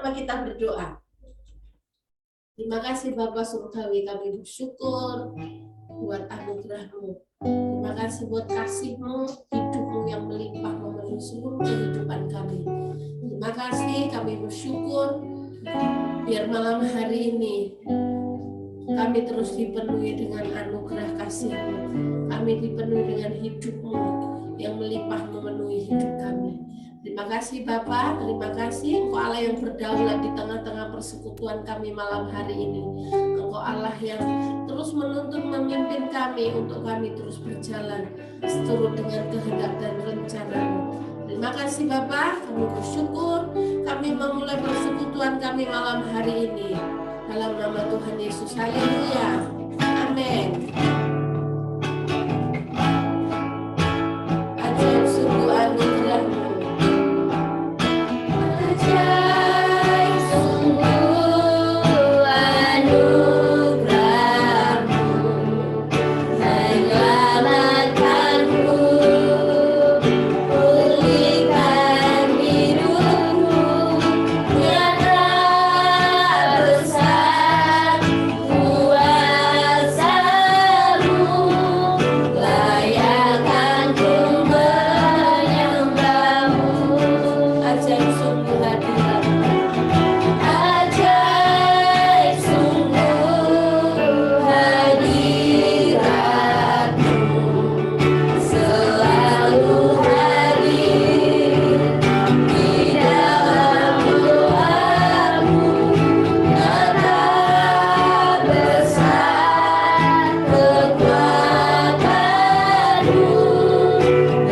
Sama-sama kita berdoa. Terima kasih Bapa Surgawi, kami bersyukur buat anugerah-Mu. Terima kasih buat kasih-Mu, hidup-Mu yang melimpah memenuhi seluruh kehidupan kami. Terima kasih, kami bersyukur biar malam hari ini kami terus dipenuhi dengan anugerah kasih-Mu. Kami dipenuhi dengan hidup-Mu yang melimpah memenuhi hidup kami. Terima kasih Bapa, terima kasih Engkau Allah yang berdaulat di tengah-tengah persekutuan kami malam hari ini. Engkau Allah yang terus menuntun memimpin kami untuk kami terus berjalan seturut dengan kehendak dan rencana-Mu. Terima kasih Bapa, kami bersyukur kami memulai persekutuan kami malam hari ini. Dalam nama Tuhan Yesus, haleluya, amin. Ajaib sungguh anugerah-Mu.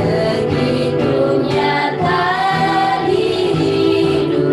Begitu nyata di hidup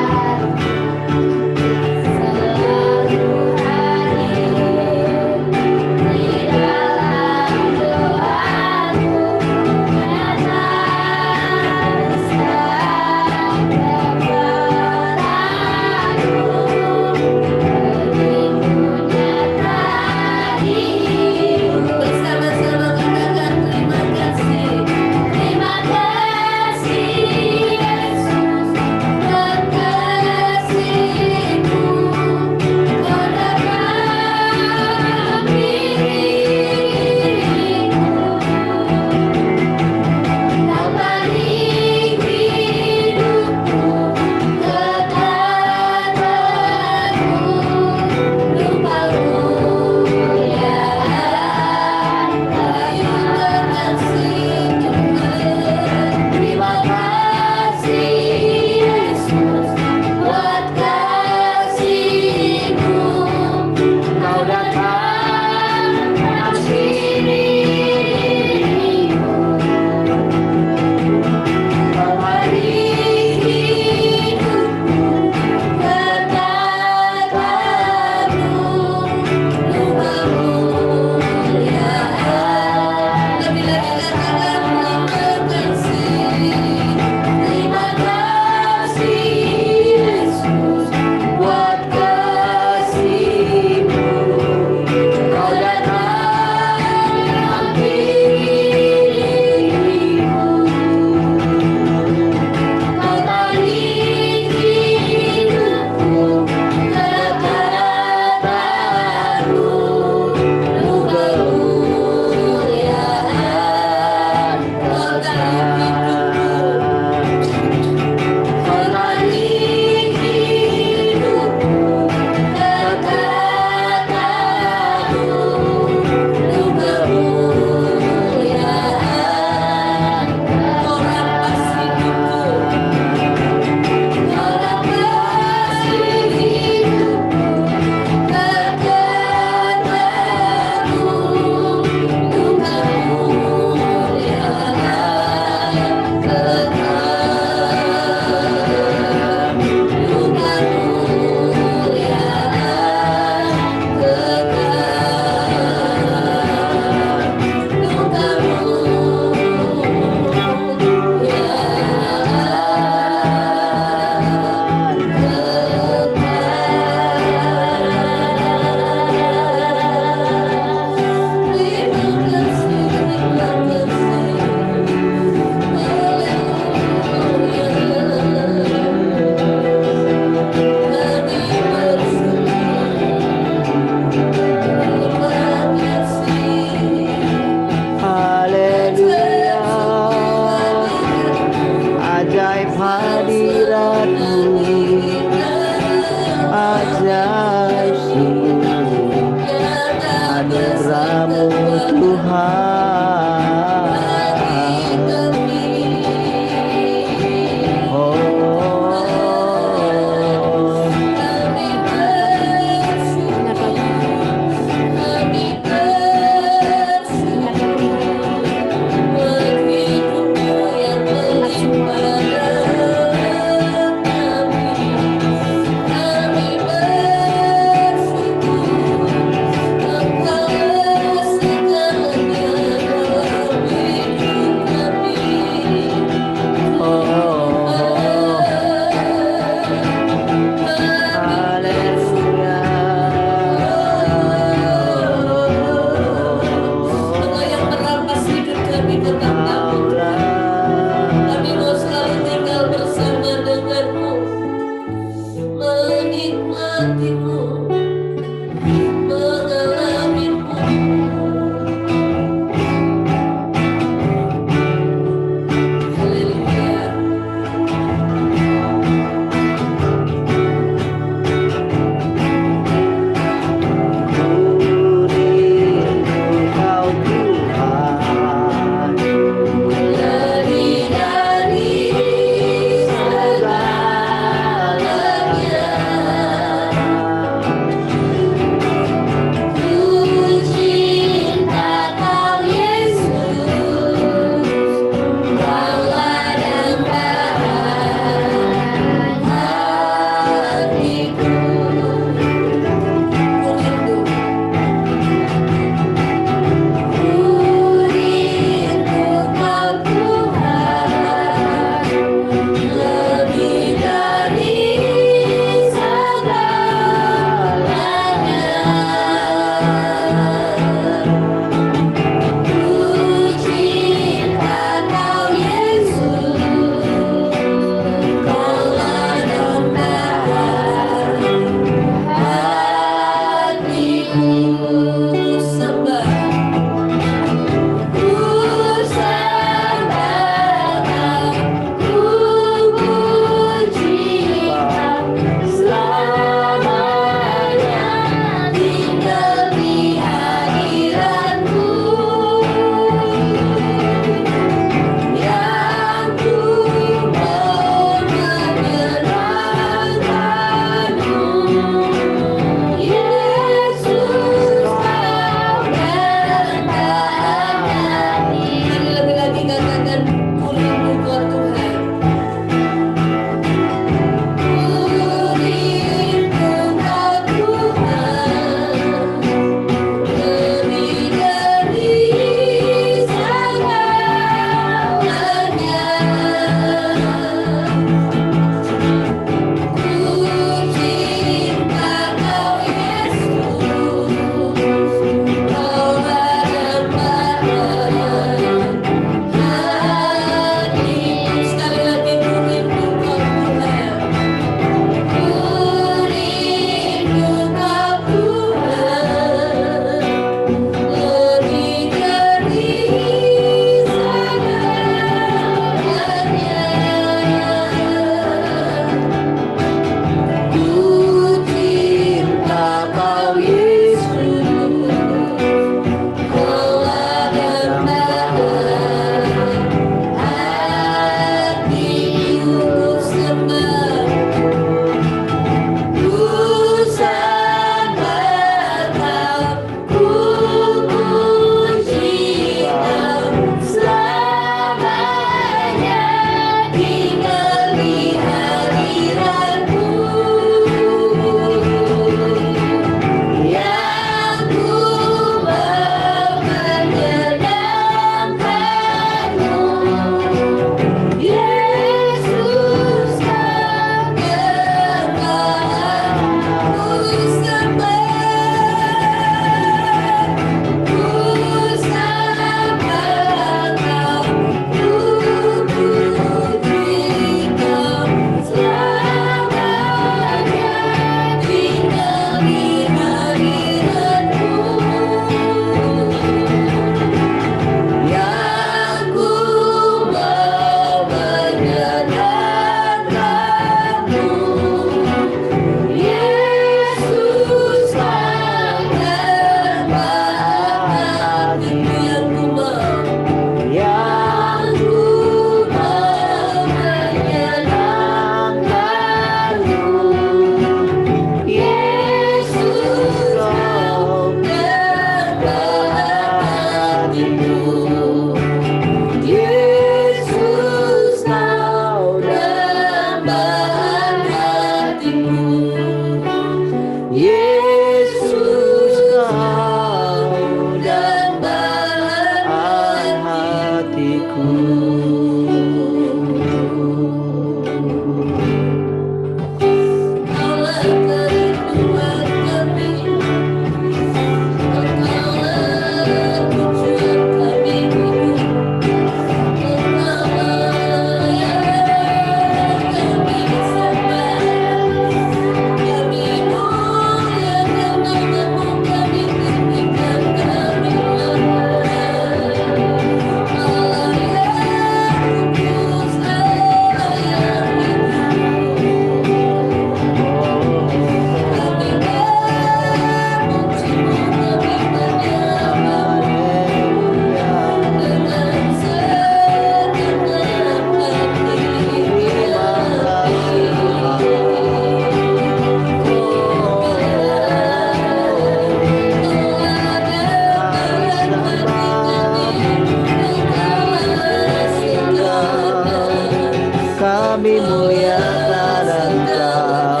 kami muliakan Engkau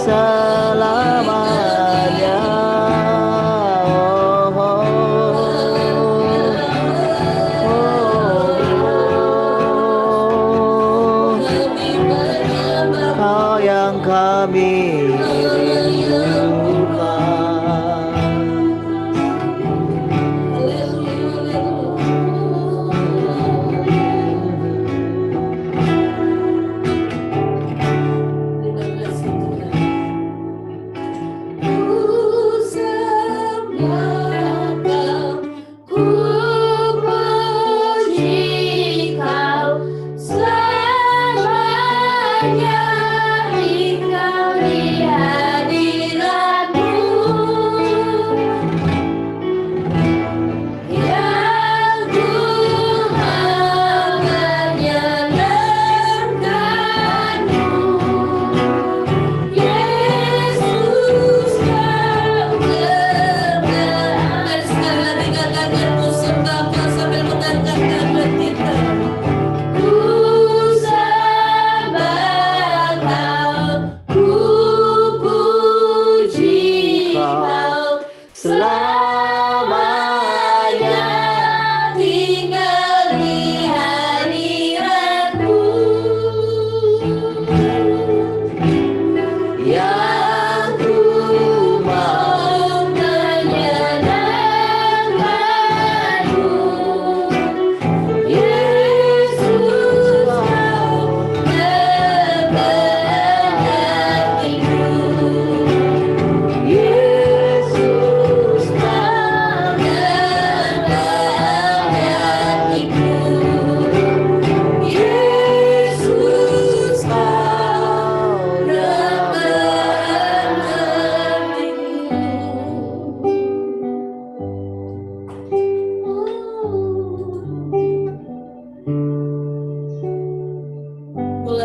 selamanya. Kau yang kami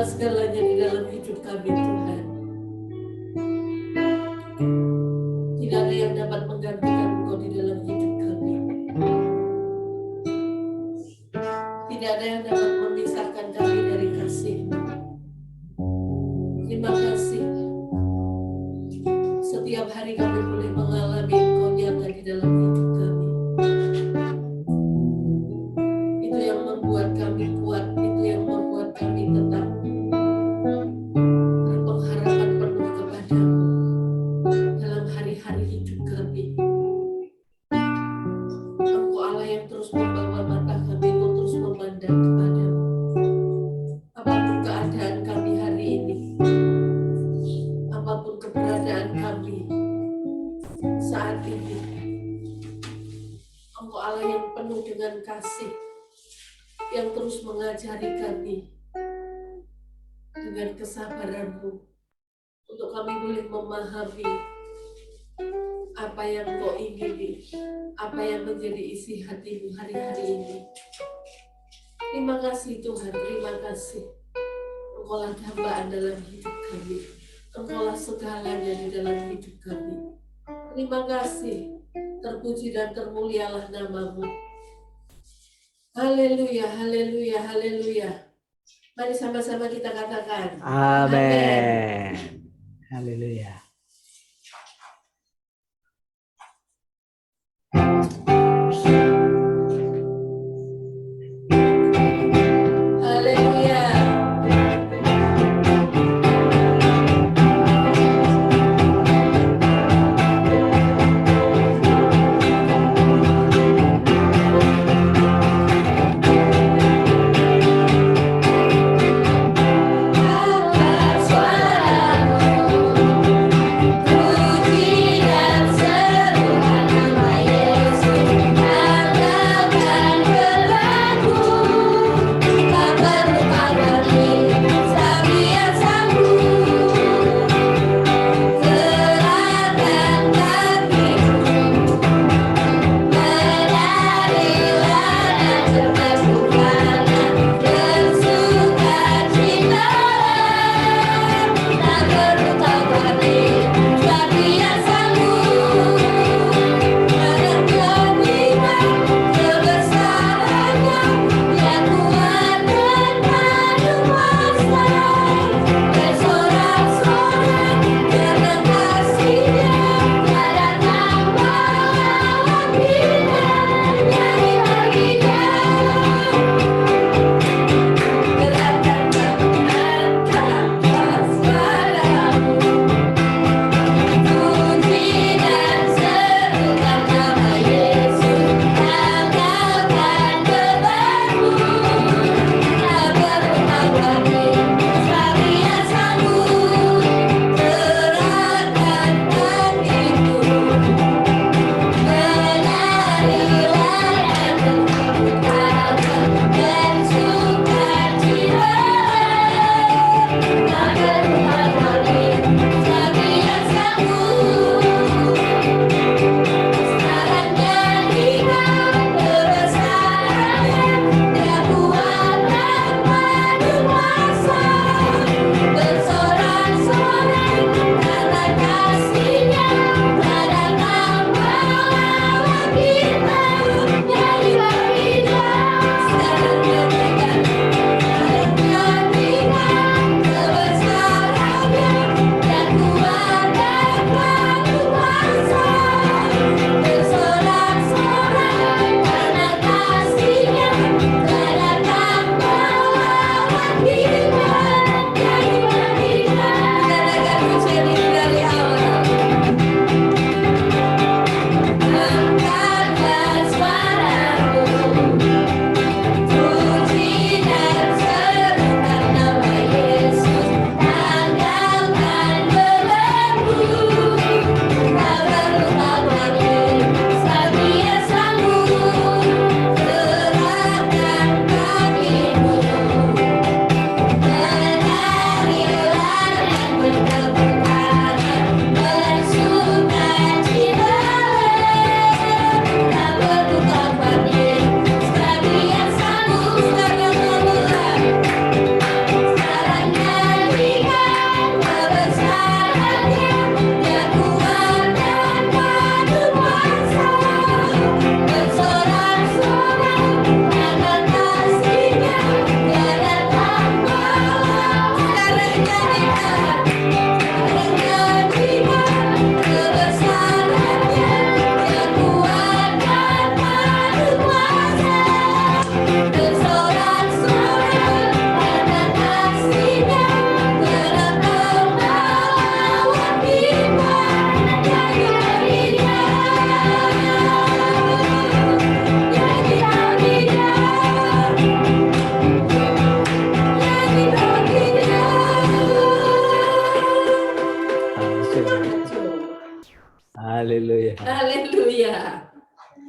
segalanya di dalam hidup kami Tuhan. Tidak ada yang dapat menggantikan Engkau di dalam hidup kami. Tidak ada yang dapat memisahkan kami dari kasih-Mu. Terima kasih. Setiap hari kami boleh mengalami Engkau nyata di dalam hidup kami. Itu yang membuat kami kuat, itu yang membuat kami tetap berpengharapan penuh kepada-Mu dalam hari-hari hidup kami. Engkau Allah yang terus membawa mata kami untuk terus memandang kepada-Mu. Apapun keadaan kami hari ini, apapun keberadaan kami saat ini, Engkau Allah yang penuh dengan kasih, yang terus mengajari kami dengan kesabaran-Mu untuk kami boleh memahami apa yang Kau ingini, apa yang menjadi isi hati-Mu hari-hari ini. Terima kasih Tuhan, terima kasih. Engkaulah dambaan dalam hidup kami, Engkaulah segalanya di dalam hidup kami. Terima kasih, terpuji dan termulialah nama-Mu. Haleluya, haleluya, haleluya. Mari sama-sama kita katakan. Amin. Haleluya.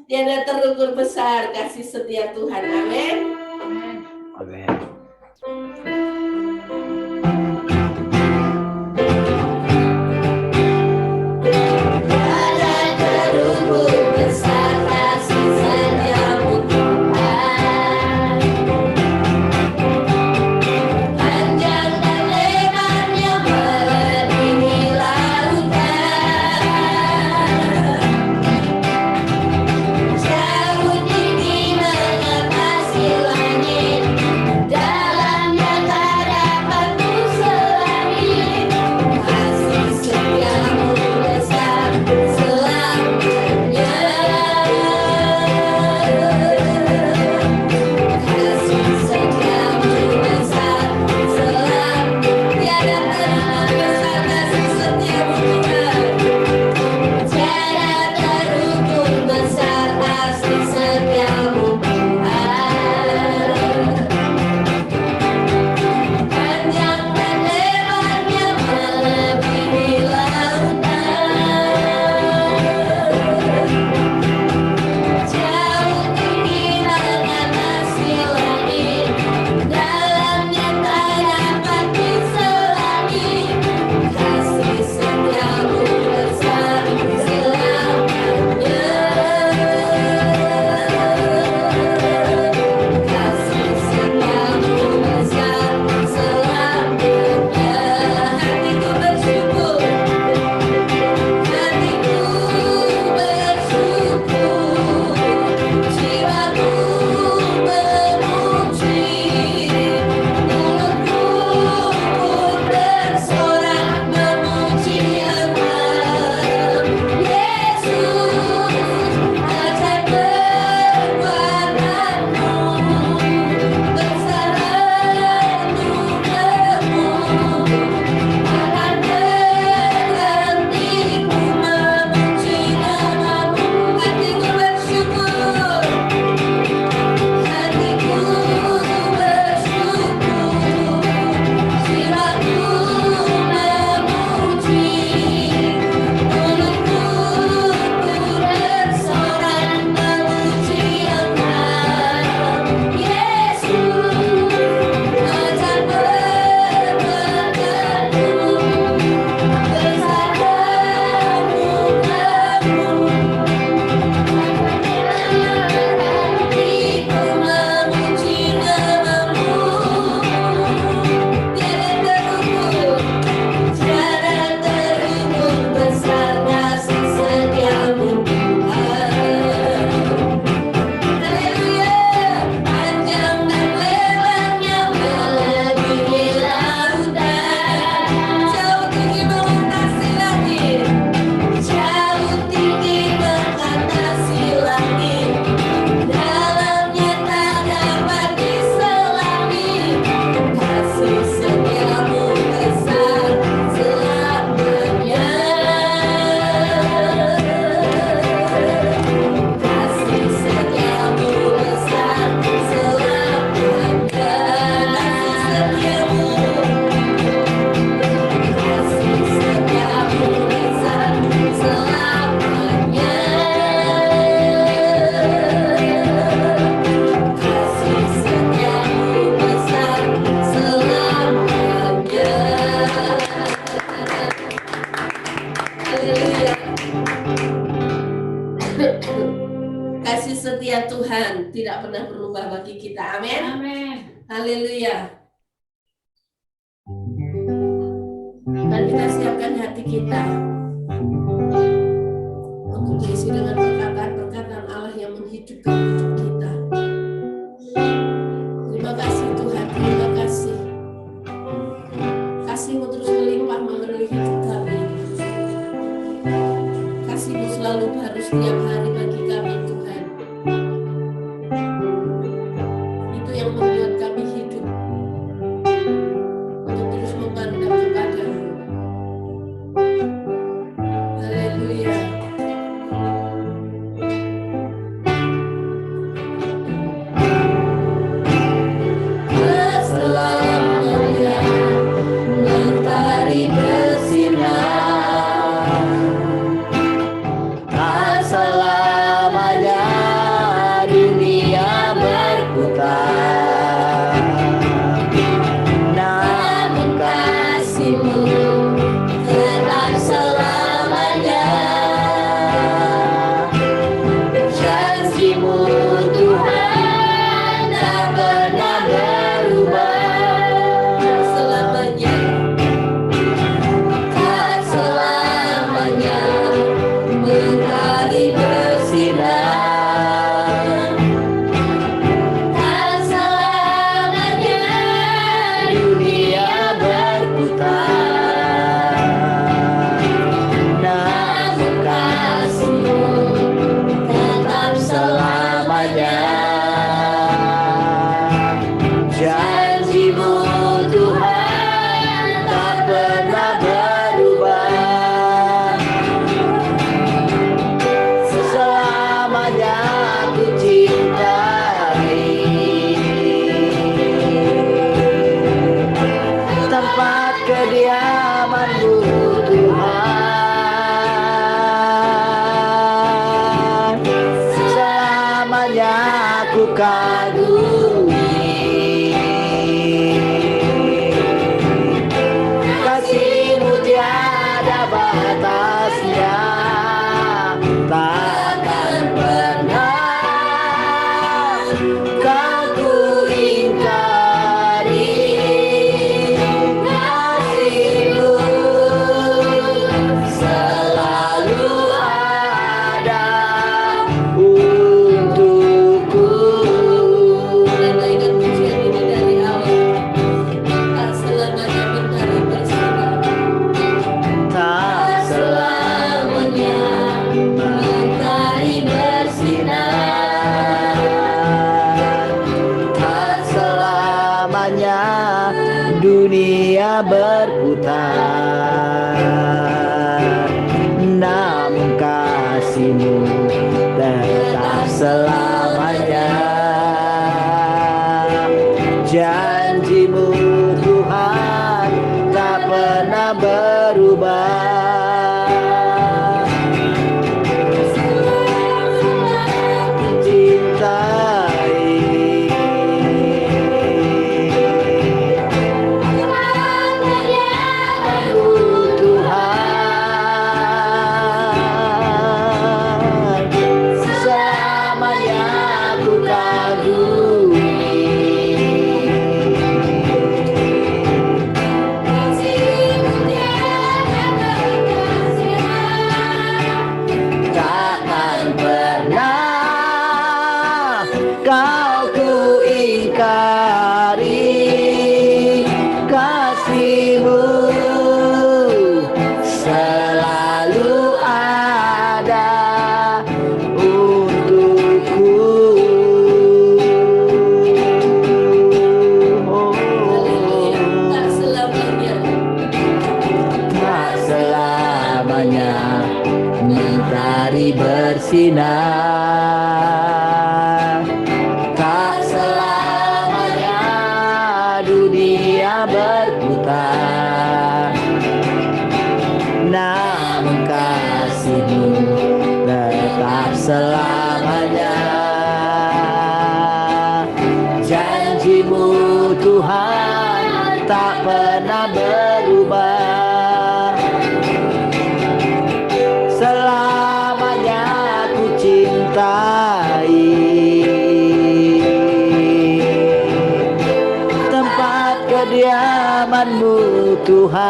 Tiada terukur besar kasih setia Tuhan. Amin. Amin. Tiada terukur besar kasih setiamu Tuhan. Panjang dan lebarnya melebihi lautan. Jauh tinggi mengatasi langit, dalamnya tak dapat kuselami. Kasih setiamu besar selamanya. Kasih setiamu besar selamanya. Tiada terukur besar kasih setiamu Tuhan. Tiada terukur besar kasih setiamu Tuhan. Panjang dan lebarnya melebihi lautan. Jauh tinggi mengatasi langit, dalamnya tak dapat diselami. Kasih setiamu besar selamanya. Kasih setiamu besar selamanya. Hatiku bersyukur, hatiku bersyukur, jiwaku memuji, mulutku pun bersorak memuji Engkau. Yesus, ajaib perbuatanmu, besar anugerahmu, akan berhenti ku memuji namamu. Hatiku bersyukur, hatiku bersyukur, jiwaku memuji, mulutku bersorak memuji Engkau. Yesus, ajaib perbuatanmu, besar anugerahmu, hatiku memuji namamu. Tiada terukur besar kasih setiamu Tuhan. Haleluya. Panjang dan lebarnya melebihi lautan. Jauh tinggi mengatasi langit, jauh tinggi mengatasi langit, dalamnya tak dapat diselami. Kasih setiamu besar selamanya. Kasih setiamu besar selamanya. Kasih setiamu besar selamanya. Kasih setiamu besar selamanya. Haleluya. Kasih setia Tuhan tidak pernah berubah bagi kita. Amin. Amin. Haleluya. Dan kita siapkan hati kita untuk diisi dengan perkataan-perkataan Allah yang menghidupkan hidup kita. Terima kasih Tuhan, terima kasih. Kasih-Mu terus melimpah memenuhi hidup kami. Kasih-Mu selalu baru setiap hari bagi kami Tuhan. Itu yang membuat kami hidup untuk terus memandang kepada-Mu. Haleluya. dunia berputar, namun kasih-Mu tetap selamanya. Janji-Mu Tuhan tak pernah berubah. Bersinar, tak selamanya dunia berputar, namun kasih-Mu tetap selamanya. Janji-Mu Tuhan tak pernah berubah. Selamanya ku cintai tempat kediaman-Mu Tuhan.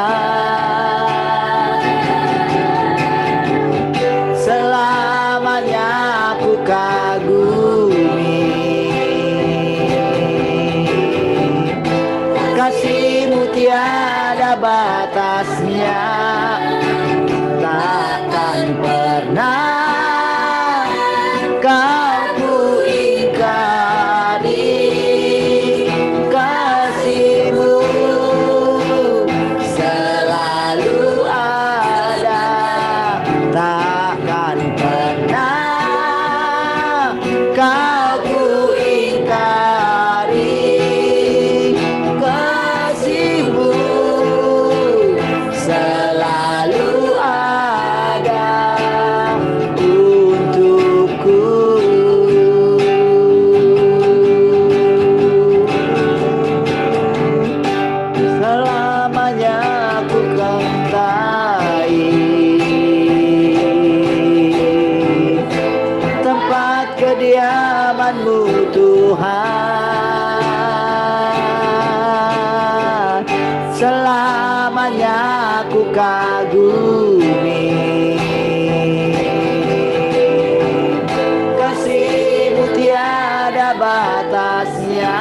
Selamanya ku kagumi kasih-Mu tiada batasnya. Takkan pernah Kau ku ingkari, kasih-Mu selalu ada. Takkan pernah Kau ku ingkari, kasih-Mu selalu kediaman-Mu Tuhan. Selamanya ku kagumi kasih-Mu tiada batasnya.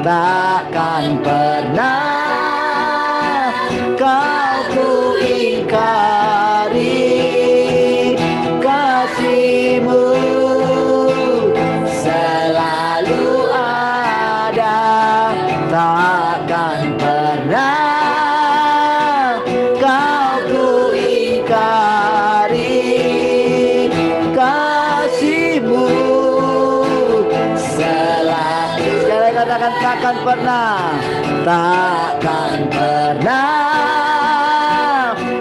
Takkan pernah Kau ku ingkari, kasih-Mu selalu ada. Takkan pernah Kau ku ingkari, kasih-Mu selalu. Sekali katakan takkan pernah, takkan pernah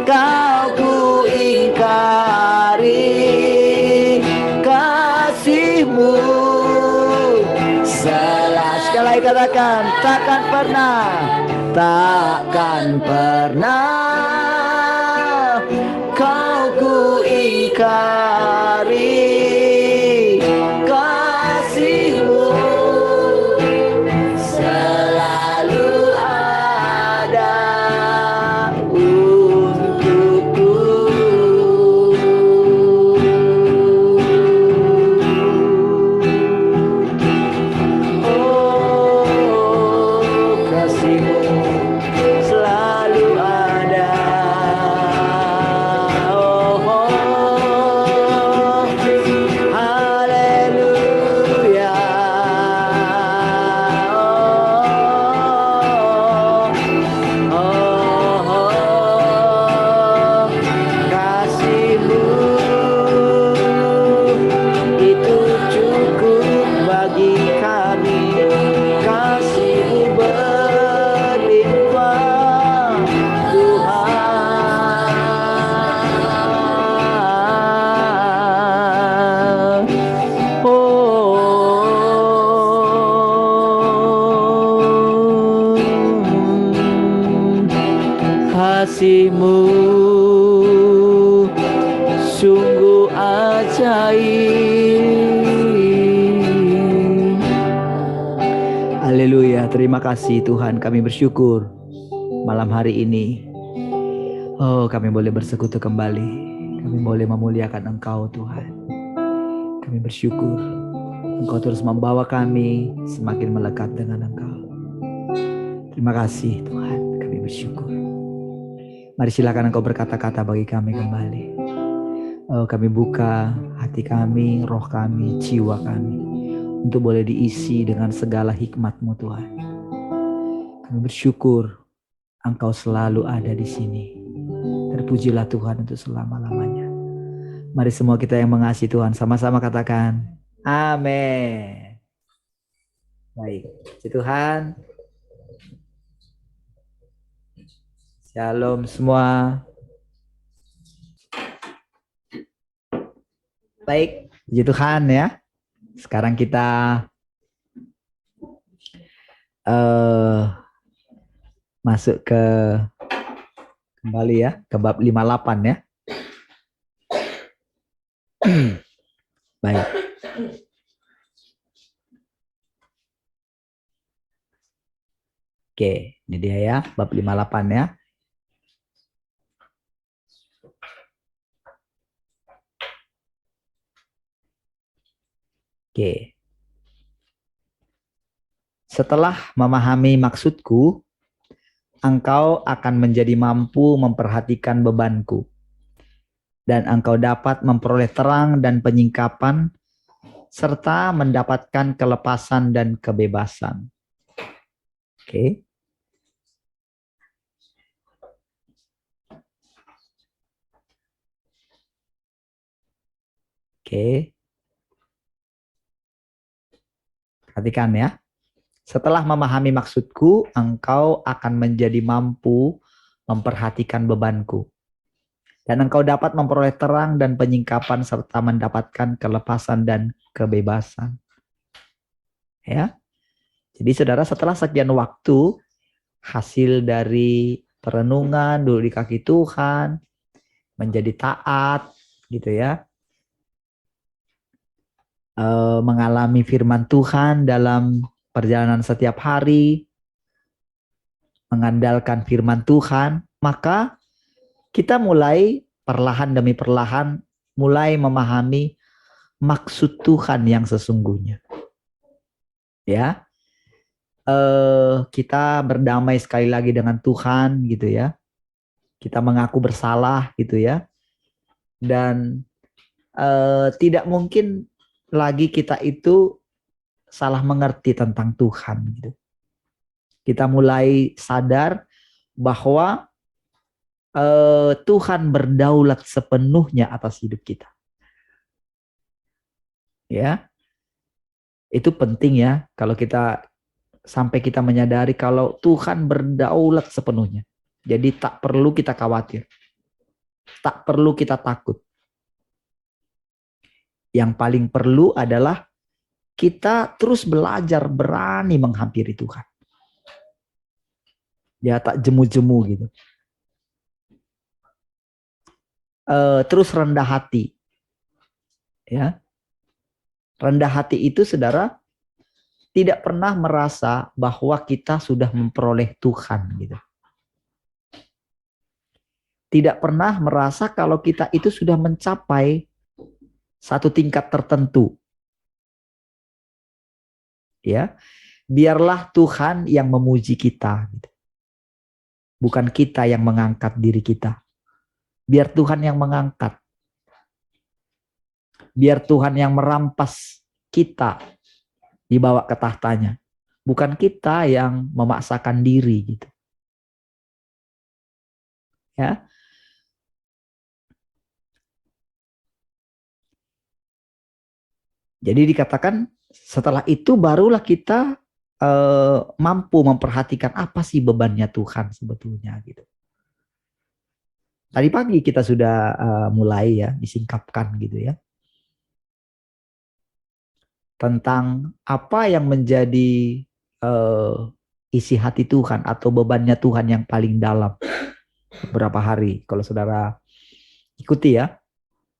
Kau ku ingkari, kasih-Mu selalu. Sekali katakan takkan pernah, takkan pernah Kau ku ingkari, kasih-Mu selalu ada untukku. Oh, kasih-Mu selalu ada kasih-Mu sungguh ajaib. Haleluya, terima kasih Tuhan, kami bersyukur malam hari ini. Oh, kami boleh bersekutu kembali. Kami boleh memuliakan Engkau Tuhan. Kami bersyukur Engkau terus membawa kami semakin melekat dengan Engkau. Terima kasih Tuhan, kami bersyukur. Mari silakan Engkau berkata-kata bagi kami kembali. Oh, kami buka hati kami, roh kami, jiwa kami untuk boleh diisi dengan segala hikmat-Mu Tuhan. Kami bersyukur Engkau selalu ada di sini. Terpujilah Tuhan untuk selama-lamanya. Mari semua kita yang mengasihi Tuhan sama-sama katakan amin. Baik, puji Tuhan. Shalom semua. Baik, puji Tuhan ya. Sekarang kita masuk ke kembali ya ke bab 58 ya. Baik. Oke, ini dia ya bab 58 ya. Oke. Setelah memahami maksudku, engkau akan menjadi mampu memperhatikan bebanku, dan engkau dapat memperoleh terang dan penyingkapan, serta mendapatkan kelepasan dan kebebasan. Oke. Oke. Perhatikan ya. Setelah memahami maksudku, engkau akan menjadi mampu memperhatikan bebanku, dan engkau dapat memperoleh terang dan penyingkapan serta mendapatkan kelepasan dan kebebasan. Ya. Jadi saudara, setelah sekian waktu hasil dari perenungan dulu di kaki Tuhan, menjadi taat gitu ya, mengalami firman Tuhan dalam perjalanan setiap hari, mengandalkan firman Tuhan, maka kita mulai perlahan demi perlahan mulai memahami maksud Tuhan yang sesungguhnya. Ya, kita berdamai sekali lagi dengan Tuhan gitu ya. Kita mengaku bersalah gitu ya, dan tidak mungkin lagi kita itu salah mengerti tentang Tuhan gitu. Kita mulai sadar bahwa Tuhan berdaulat sepenuhnya atas hidup kita. Ya. Itu penting ya kalau kita sampai kita menyadari kalau Tuhan berdaulat sepenuhnya. Jadi tak perlu kita khawatir. Tak perlu kita takut. Yang paling perlu adalah kita terus belajar berani menghampiri Tuhan. Ya, tak jemu-jemu gitu. Terus rendah hati. Ya. Rendah hati itu saudara tidak pernah merasa bahwa kita sudah memperoleh Tuhan gitu. Tidak pernah merasa kalau kita itu sudah mencapai satu tingkat tertentu. Ya, biarlah Tuhan yang memuji kita, gitu. Bukan kita yang mengangkat diri kita. Biar Tuhan yang mengangkat. Biar Tuhan yang merampas kita dibawa ke tahtanya. Bukan kita yang memaksakan diri gitu. Ya. Jadi dikatakan setelah itu barulah kita mampu memperhatikan apa sih bebannya Tuhan sebetulnya gitu. Tadi pagi kita sudah mulai ya disingkapkan gitu ya. Tentang apa yang menjadi isi hati Tuhan atau bebannya Tuhan yang paling dalam. beberapa hari. Kalau saudara ikuti ya,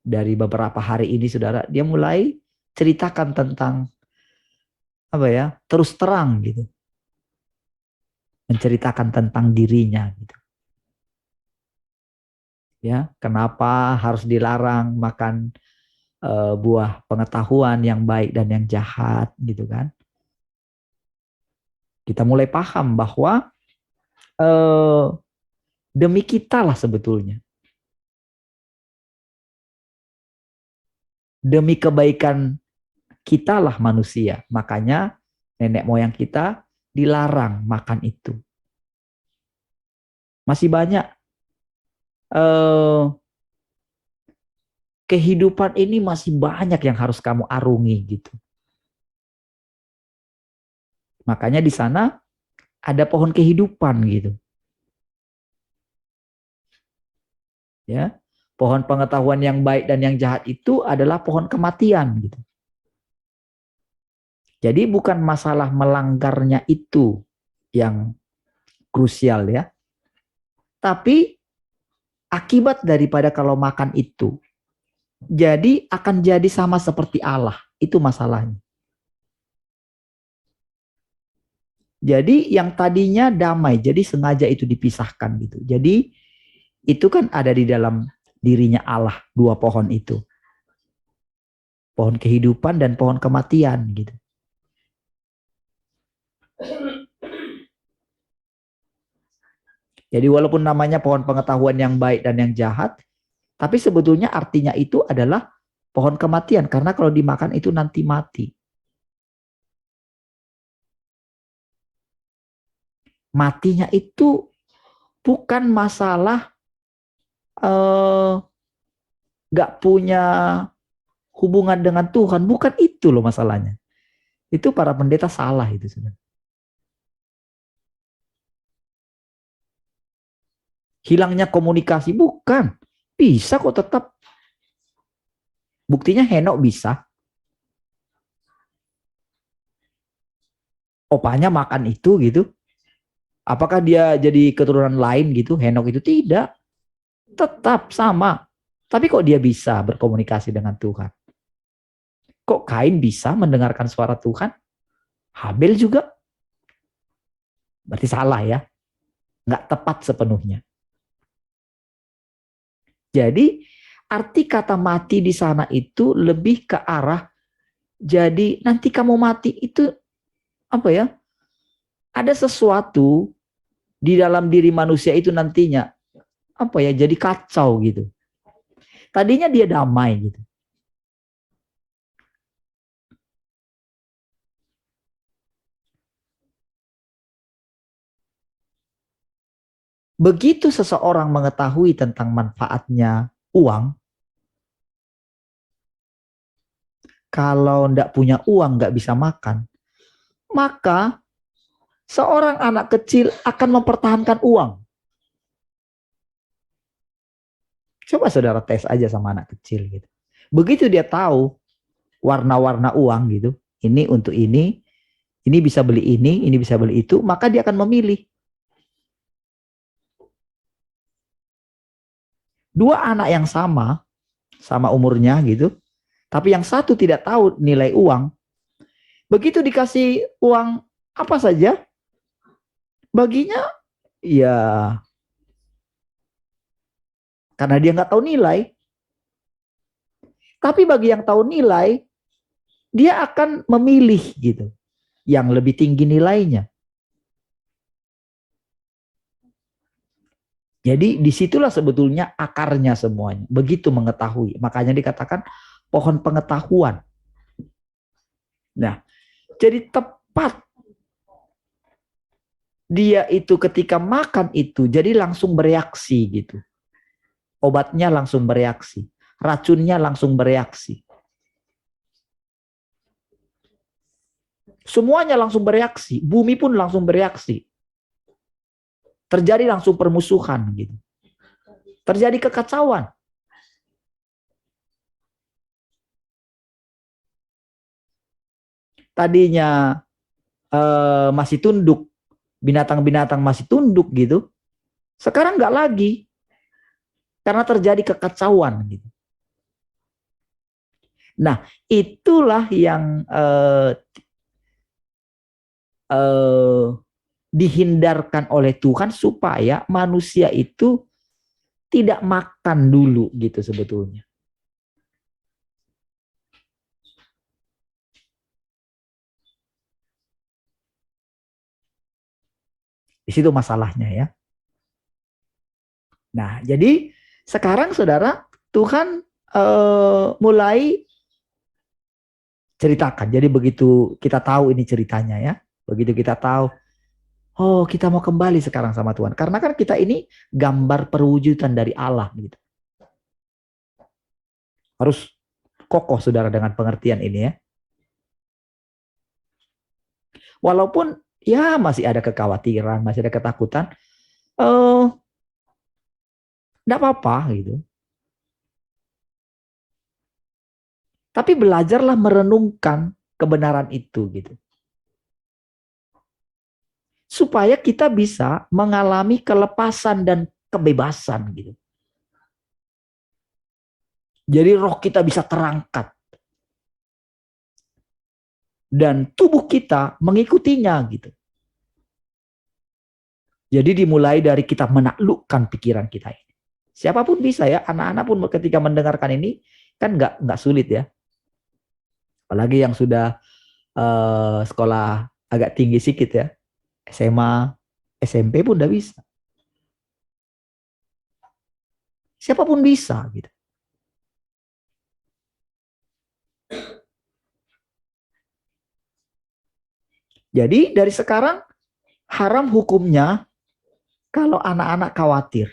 dari beberapa hari ini saudara, dia mulai ceritakan tentang apa ya, terus terang gitu, menceritakan tentang dirinya gitu. Ya, kenapa harus dilarang makan buah pengetahuan yang baik dan yang jahat gitu kan. Kita mulai paham bahwa eh, demi kita lah sebetulnya. Demi kebaikan kita lah manusia. Makanya nenek moyang kita dilarang makan itu. Masih banyak kehidupan ini, masih banyak yang harus kamu arungi gitu. Makanya di sana ada pohon kehidupan gitu. Ya. Pohon pengetahuan yang baik dan yang jahat itu adalah pohon kematian gitu. Jadi bukan masalah melanggarnya itu yang krusial ya. Tapi akibat daripada kalau makan itu, jadi akan jadi sama seperti Allah. Itu masalahnya. Jadi yang tadinya damai, jadi sengaja itu dipisahkan gitu. Jadi itu kan ada di dalam dirinya Allah, dua pohon itu. Pohon kehidupan dan pohon kematian gitu. Jadi walaupun namanya pohon pengetahuan yang baik dan yang jahat, tapi sebetulnya artinya itu adalah pohon kematian. Karena kalau dimakan itu nanti mati. Matinya itu bukan masalah gak punya hubungan dengan Tuhan. Bukan itu loh masalahnya. Itu para pendeta salah itu sebenarnya. Hilangnya komunikasi bukan. Bisa kok tetap. Buktinya Henok bisa. Opanya makan itu gitu. Apakah dia jadi keturunan lain gitu? Henok itu tidak. Tetap sama. Tapi kok dia bisa berkomunikasi dengan Tuhan? Kok Kain bisa mendengarkan suara Tuhan? Habel juga? Berarti salah ya. Nggak tepat sepenuhnya. Jadi arti kata mati di sana itu lebih ke arah, jadi nanti kamu mati itu apa ya? Ada sesuatu di dalam diri manusia itu nantinya apa ya? Jadi kacau gitu. Tadinya dia damai gitu. Begitu seseorang mengetahui tentang manfaatnya uang, kalau nggak punya uang nggak bisa makan, maka seorang anak kecil akan mempertahankan uang. Coba saudara tes aja sama anak kecil gitu. Begitu dia tahu warna-warna uang gitu, ini untuk ini bisa beli ini bisa beli itu, maka dia akan memilih. Dua anak yang sama umurnya gitu, tapi yang satu tidak tahu nilai uang, begitu dikasih uang apa saja, baginya ya karena dia nggak tahu nilai. Tapi bagi yang tahu nilai, dia akan memilih gitu, yang lebih tinggi nilainya. Jadi disitulah sebetulnya akarnya semuanya. Begitu mengetahui. Makanya dikatakan pohon pengetahuan. Nah, jadi tepat dia itu ketika makan itu, jadi langsung bereaksi gitu. Obatnya langsung bereaksi. Racunnya langsung bereaksi. Semuanya langsung bereaksi. Bumi pun langsung bereaksi. Terjadi langsung permusuhan gitu. Terjadi kekacauan. Tadinya masih tunduk, binatang-binatang masih tunduk gitu. Sekarang nggak lagi, karena terjadi kekacauan gitu. Nah, itulah yang dihindarkan oleh Tuhan supaya manusia itu tidak makan dulu gitu sebetulnya. Di situ masalahnya ya. Nah, jadi sekarang saudara, Tuhan mulai ceritakan. Jadi begitu kita tahu ini ceritanya ya, begitu kita tahu, oh kita mau kembali sekarang sama Tuhan. Karena kan kita ini gambar perwujudan dari Allah gitu. Harus kokoh saudara dengan pengertian ini ya. Walaupun ya masih ada kekhawatiran, masih ada ketakutan, enggak apa-apa gitu. Tapi belajarlah merenungkan kebenaran itu gitu. Supaya kita bisa mengalami kelepasan dan kebebasan gitu. Jadi roh kita bisa terangkat. Dan tubuh kita mengikutinya gitu. Jadi dimulai dari kita menaklukkan pikiran kita ini. Siapapun bisa ya, anak-anak pun ketika mendengarkan ini kan nggak sulit ya. Apalagi yang sudah sekolah agak tinggi sedikit ya, SMA, SMP pun udah bisa. Siapapun bisa gitu. Jadi dari sekarang haram hukumnya kalau anak-anak khawatir.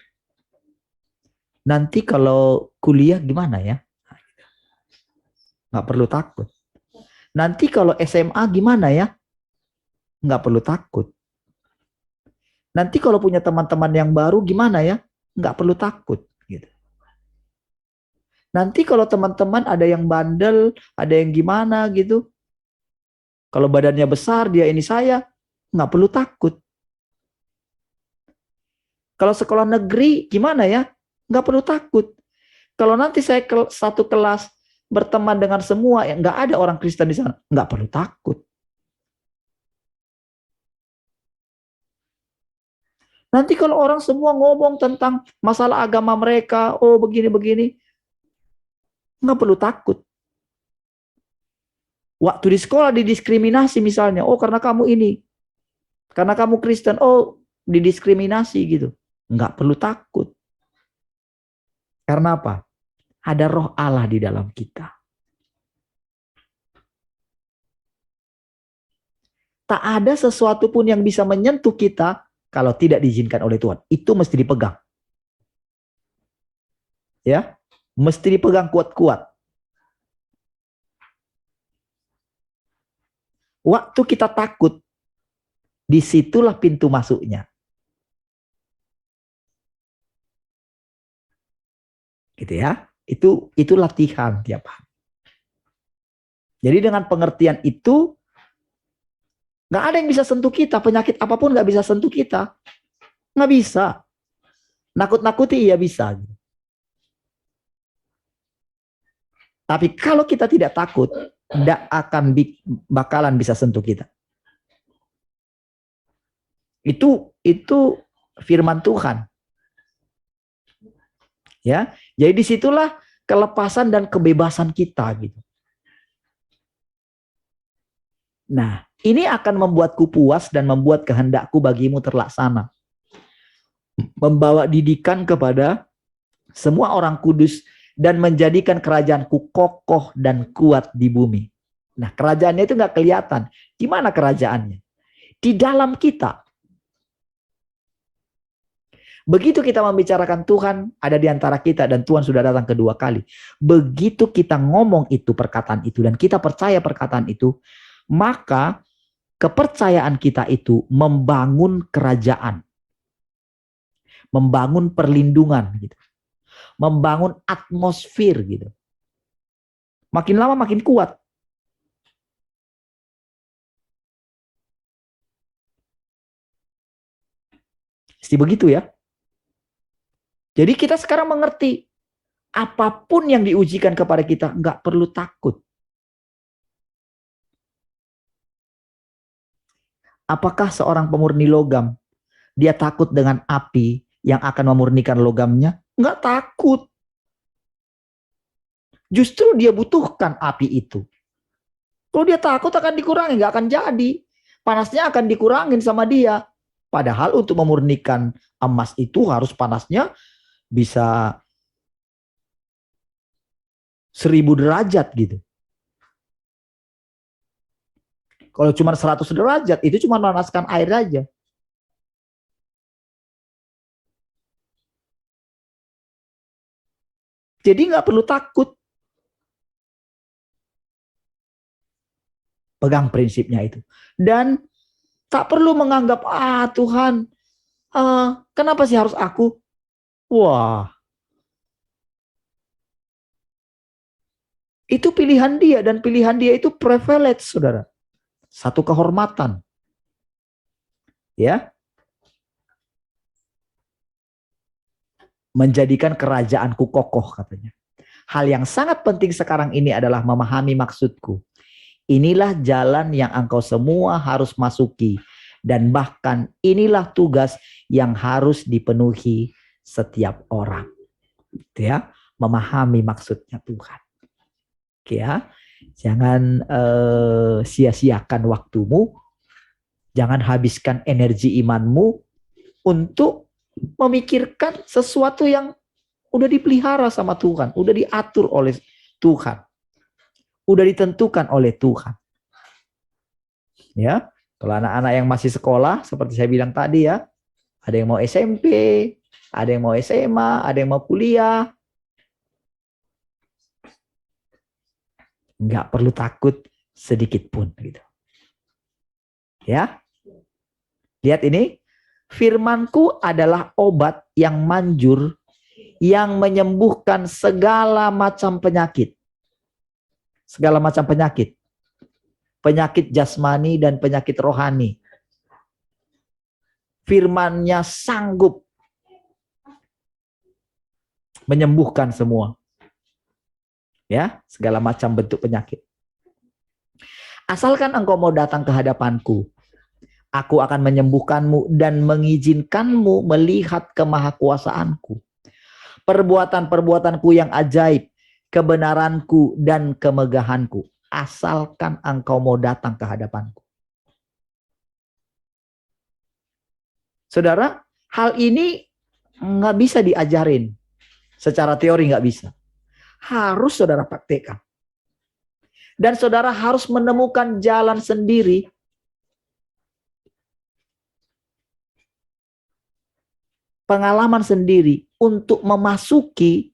Nanti kalau kuliah gimana ya? Nggak perlu takut. Nanti kalau SMA gimana ya? Nggak perlu takut. Nanti kalau punya teman-teman yang baru gimana ya? Nggak perlu takut. Gitu. Nanti kalau teman-teman ada yang bandel, ada yang gimana gitu. Kalau badannya besar, dia ini saya, nggak perlu takut. Kalau sekolah negeri gimana ya? Nggak perlu takut. Kalau nanti saya satu kelas berteman dengan semua, ya nggak ada orang Kristen di sana, nggak perlu takut. Nanti kalau orang semua ngomong tentang masalah agama mereka, oh begini-begini, nggak perlu takut. Waktu di sekolah didiskriminasi misalnya, oh karena kamu ini, karena kamu Kristen, oh didiskriminasi gitu. Nggak perlu takut. Karena apa? Ada roh Allah di dalam kita. Tak ada sesuatu pun yang bisa menyentuh kita kalau tidak diizinkan oleh Tuhan. Itu mesti dipegang. Ya, mesti dipegang kuat-kuat. Waktu kita takut, disitulah pintu masuknya. Gitu ya. Itu latihan tiap hari. Jadi dengan pengertian itu, nggak ada yang bisa sentuh kita. Penyakit apapun nggak bisa sentuh kita. Nggak bisa. Nakut-nakuti iya bisa. Tapi kalau kita tidak takut, tidak akan bakalan bisa sentuh kita. Itu firman Tuhan. Ya, jadi disitulah kelepasan dan kebebasan kita gitu. Nah, ini akan membuatku puas dan membuat kehendakku bagimu terlaksana. Membawa didikan kepada semua orang kudus dan menjadikan kerajaanku kokoh dan kuat di bumi. Nah, kerajaannya itu nggak kelihatan. Gimana kerajaannya? Di dalam kita. Begitu kita membicarakan Tuhan ada di antara kita dan Tuhan sudah datang kedua kali. Begitu kita ngomong itu perkataan itu dan kita percaya perkataan itu, maka kepercayaan kita itu membangun kerajaan. Membangun perlindungan gitu. Membangun atmosfer gitu. Makin lama makin kuat. Mesti begitu ya. Jadi kita sekarang mengerti, apapun yang diujikan kepada kita, nggak perlu takut. Apakah seorang pemurni logam, dia takut dengan api yang akan memurnikan logamnya? Nggak takut. Justru dia butuhkan api itu. Kalau dia takut akan dikurangi, nggak akan jadi. Panasnya akan dikurangin sama dia. Padahal untuk memurnikan emas itu harus panasnya bisa 1000 derajat gitu. Kalau cuma 100 derajat, itu cuma memanaskan air aja. Jadi nggak perlu takut. Pegang prinsipnya itu. Dan tak perlu menganggap, Tuhan, kenapa sih harus aku? Wah, itu pilihan dia, dan pilihan dia itu privilege, saudara. Satu kehormatan. Ya. Menjadikan kerajaanku kokoh, katanya. Hal yang sangat penting sekarang ini adalah memahami maksudku. Inilah jalan yang engkau semua harus masuki. Dan bahkan inilah tugas yang harus dipenuhi setiap orang. Gitu ya, memahami maksudnya Tuhan. Oke ya, jangan sia-siakan waktumu. Jangan habiskan energi imanmu untuk memikirkan sesuatu yang udah dipelihara sama Tuhan, udah diatur oleh Tuhan, udah ditentukan oleh Tuhan. Ya, kalau anak-anak yang masih sekolah, seperti saya bilang tadi ya, ada yang mau SMP, ada yang mau SMA, ada yang mau kuliah, nggak perlu takut sedikit pun, gitu. Ya, lihat ini, firmanku adalah obat yang manjur, yang menyembuhkan segala macam penyakit. Segala macam penyakit. Penyakit jasmani dan penyakit rohani. Firman-Nya sanggup menyembuhkan semua. Ya, segala macam bentuk penyakit. Asalkan engkau mau datang ke hadapanku, aku akan menyembuhkanmu dan mengizinkanmu melihat kemahakuasaanku. Perbuatan-perbuatanku yang ajaib, kebenaranku dan kemegahanku. Asalkan engkau mau datang ke hadapanku. Saudara, hal ini nggak bisa diajarin. Secara teori nggak bisa. Harus saudara praktekkan. Dan saudara harus menemukan jalan sendiri. Pengalaman sendiri untuk memasuki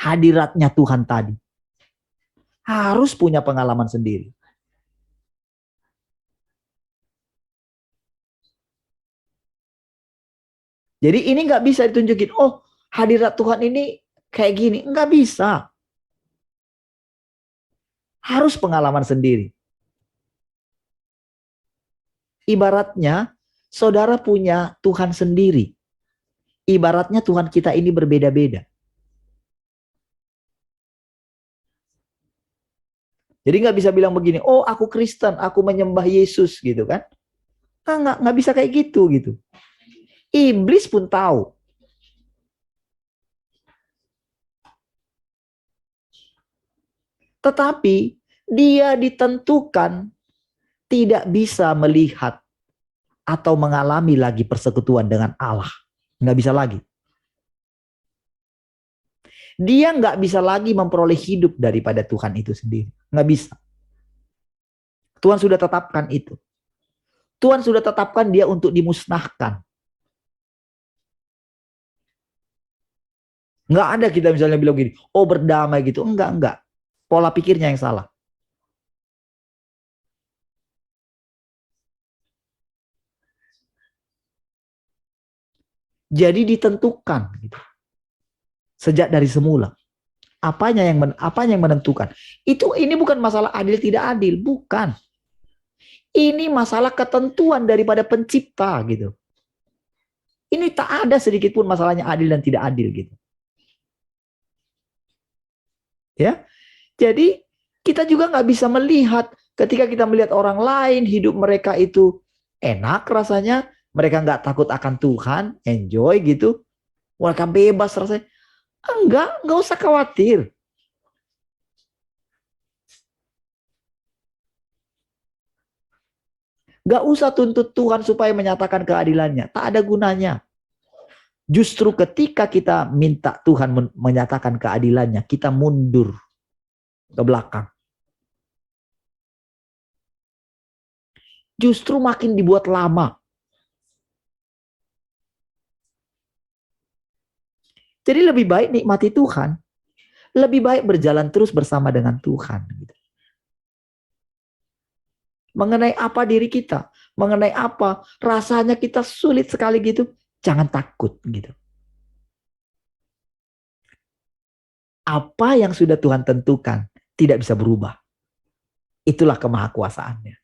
hadiratnya Tuhan tadi. Harus punya pengalaman sendiri. Jadi ini nggak bisa ditunjukin, oh hadirat Tuhan ini kayak gini. Nggak bisa. Harus pengalaman sendiri. Ibaratnya, saudara punya Tuhan sendiri. Ibaratnya Tuhan kita ini berbeda-beda. Jadi nggak bisa bilang begini, oh aku Kristen, aku menyembah Yesus gitu kan. Nggak bisa kayak gitu. Iblis pun tahu. Tetapi dia ditentukan tidak bisa melihat atau mengalami lagi persekutuan dengan Allah. Nggak bisa lagi. Dia nggak bisa lagi memperoleh hidup daripada Tuhan itu sendiri. Nggak bisa. Tuhan sudah tetapkan itu. Tuhan sudah tetapkan dia untuk dimusnahkan. Nggak ada kita misalnya bilang gini, oh berdamai gitu. Enggak. Pola pikirnya yang salah. Jadi ditentukan gitu. Sejak dari semula. Apanya yang menentukan? Ini bukan masalah adil tidak adil, bukan. Ini masalah ketentuan daripada pencipta gitu. Ini tak ada sedikit pun masalahnya adil dan tidak adil gitu. Ya, jadi kita juga nggak bisa melihat ketika kita melihat orang lain hidup mereka itu enak rasanya, mereka nggak takut akan Tuhan, enjoy gitu, mereka bebas rasanya. Nggak usah khawatir. Nggak usah tuntut Tuhan supaya menyatakan keadilannya, tak ada gunanya. Justru ketika kita minta Tuhan menyatakan keadilannya, kita mundur ke belakang. Justru makin dibuat lama. Jadi lebih baik nikmati Tuhan. Lebih baik berjalan terus bersama dengan Tuhan. Mengenai apa diri kita, mengenai apa rasanya kita sulit sekali gitu, jangan takut gitu. Apa yang sudah Tuhan tentukan tidak bisa berubah. Itulah kemahakuasaannya.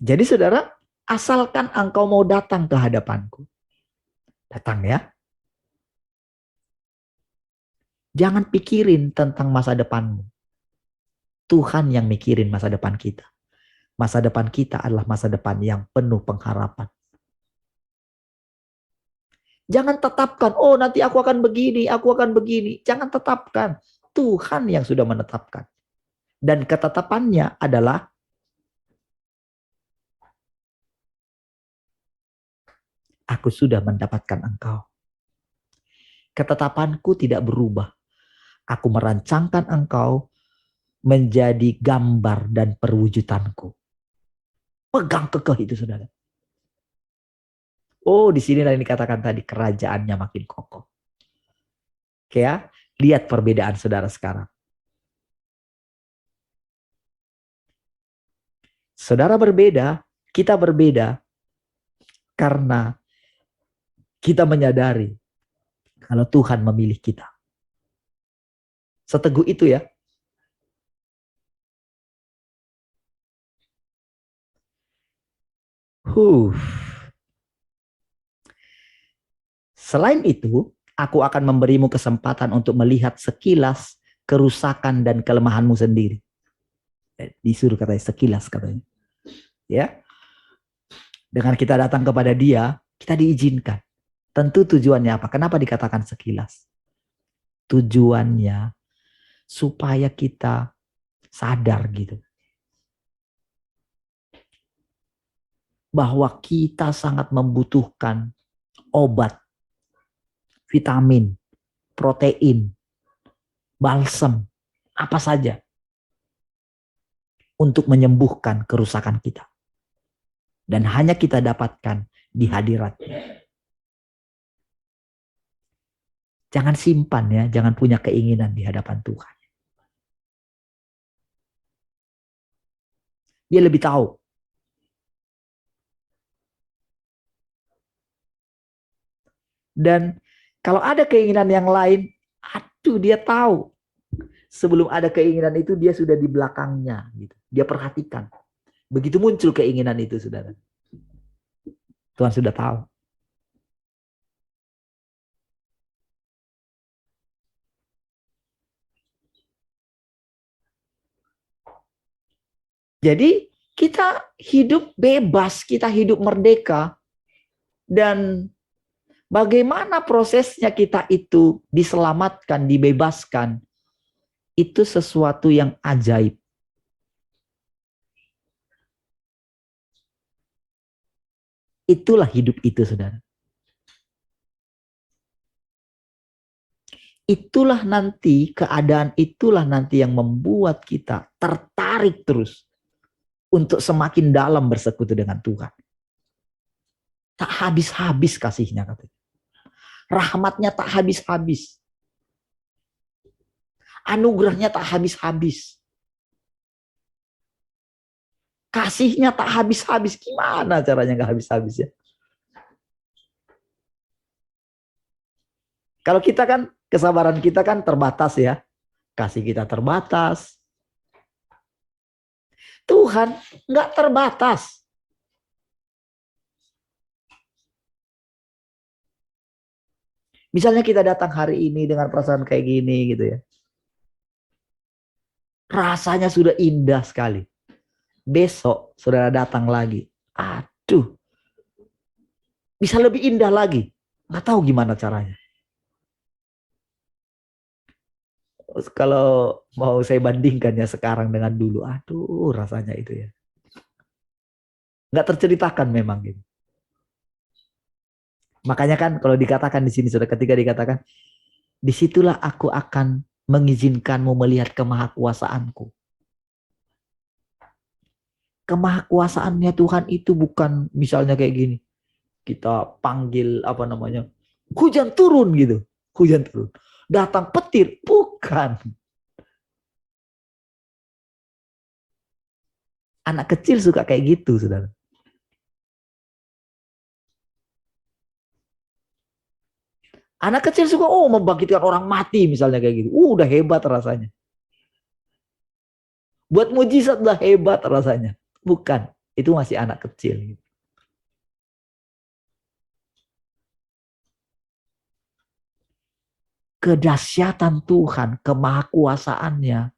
Jadi saudara, asalkan engkau mau datang ke hadapanku. Datang ya. Jangan pikirin tentang masa depanmu. Tuhan yang mikirin masa depan kita. Masa depan kita adalah masa depan yang penuh pengharapan. Jangan tetapkan, oh nanti aku akan begini, aku akan begini. Jangan tetapkan. Tuhan yang sudah menetapkan. Dan ketetapannya adalah aku sudah mendapatkan engkau. Ketetapanku tidak berubah. Aku merancangkan engkau menjadi gambar dan perwujudanku. Pegang kekeh itu saudara. Oh, di sini yang dikatakan tadi kerajaannya makin kokoh. Oke ya, lihat perbedaan saudara sekarang. Saudara berbeda, kita berbeda karena kita menyadari kalau Tuhan memilih kita. Seteguh itu ya. Selain itu, aku akan memberimu kesempatan untuk melihat sekilas kerusakan dan kelemahanmu sendiri. Disuruh katanya sekilas katanya. Ya. Dengan kita datang kepada Dia, kita diizinkan. Tentu tujuannya apa? Kenapa dikatakan sekilas? Tujuannya supaya kita sadar gitu. Bahwa kita sangat membutuhkan obat, vitamin, protein, balsam, apa saja untuk menyembuhkan kerusakan kita. Dan hanya kita dapatkan di hadirat-Nya. Jangan simpan ya, jangan punya keinginan di hadapan Tuhan. Dia lebih tahu. Dan kalau ada keinginan yang lain, aduh dia tahu. Sebelum ada keinginan itu dia sudah di belakangnya. Gitu. Dia perhatikan. Begitu muncul keinginan itu saudara. Tuhan sudah tahu. Jadi kita hidup bebas, kita hidup merdeka. Dan bagaimana prosesnya kita itu diselamatkan, dibebaskan, itu sesuatu yang ajaib. Itulah hidup itu, saudara. Itulah nanti, keadaan itulah nanti yang membuat kita tertarik terus untuk semakin dalam bersekutu dengan Tuhan. Tak habis-habis kasihnya katanya. Rahmatnya tak habis-habis. Anugerahnya tak habis-habis. Kasihnya tak habis-habis. Gimana caranya gak habis-habis ya? Kalau kita kan, kesabaran kita kan terbatas ya. Kasih kita terbatas. Tuhan gak terbatas. Misalnya kita datang hari ini dengan perasaan kayak gini gitu ya. Rasanya sudah indah sekali. Besok saudara datang lagi. Aduh, bisa lebih indah lagi. Nggak tahu gimana caranya. Kalau mau saya bandingkan ya sekarang dengan dulu. Aduh, rasanya itu ya. Nggak terceritakan memang gitu. Makanya kan kalau dikatakan di sini, saudara, ketika dikatakan, disitulah aku akan mengizinkanmu melihat kemahakuasaanku. Kemahakuasaannya Tuhan itu bukan misalnya kayak gini. Kita panggil apa namanya, hujan turun gitu. Hujan turun. Datang petir. Bukan. Anak kecil suka kayak gitu, saudara. Anak kecil suka, oh, membangkitkan orang mati misalnya kayak gitu. Udah hebat rasanya. Buat mujizat udah hebat rasanya. Bukan. Itu masih anak kecil. Kedahsyatan Tuhan, kemahakuasaannya,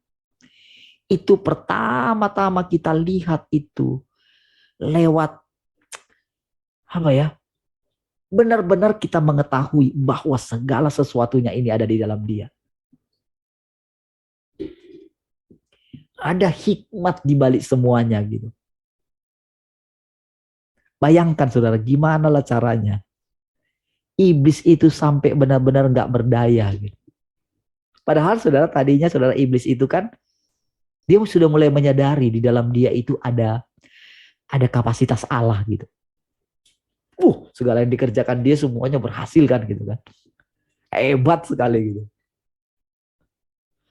itu pertama-tama kita lihat itu lewat apa ya? Benar-benar kita mengetahui bahwa segala sesuatunya ini ada di dalam Dia. Ada hikmat di balik semuanya gitu. Bayangkan saudara, gimana lah caranya iblis itu sampai benar-benar nggak berdaya gitu. Padahal saudara, tadinya saudara, iblis itu kan dia sudah mulai menyadari di dalam dia itu ada kapasitas Allah gitu. Segala yang dikerjakan dia semuanya berhasil kan gitu kan. Hebat sekali gitu.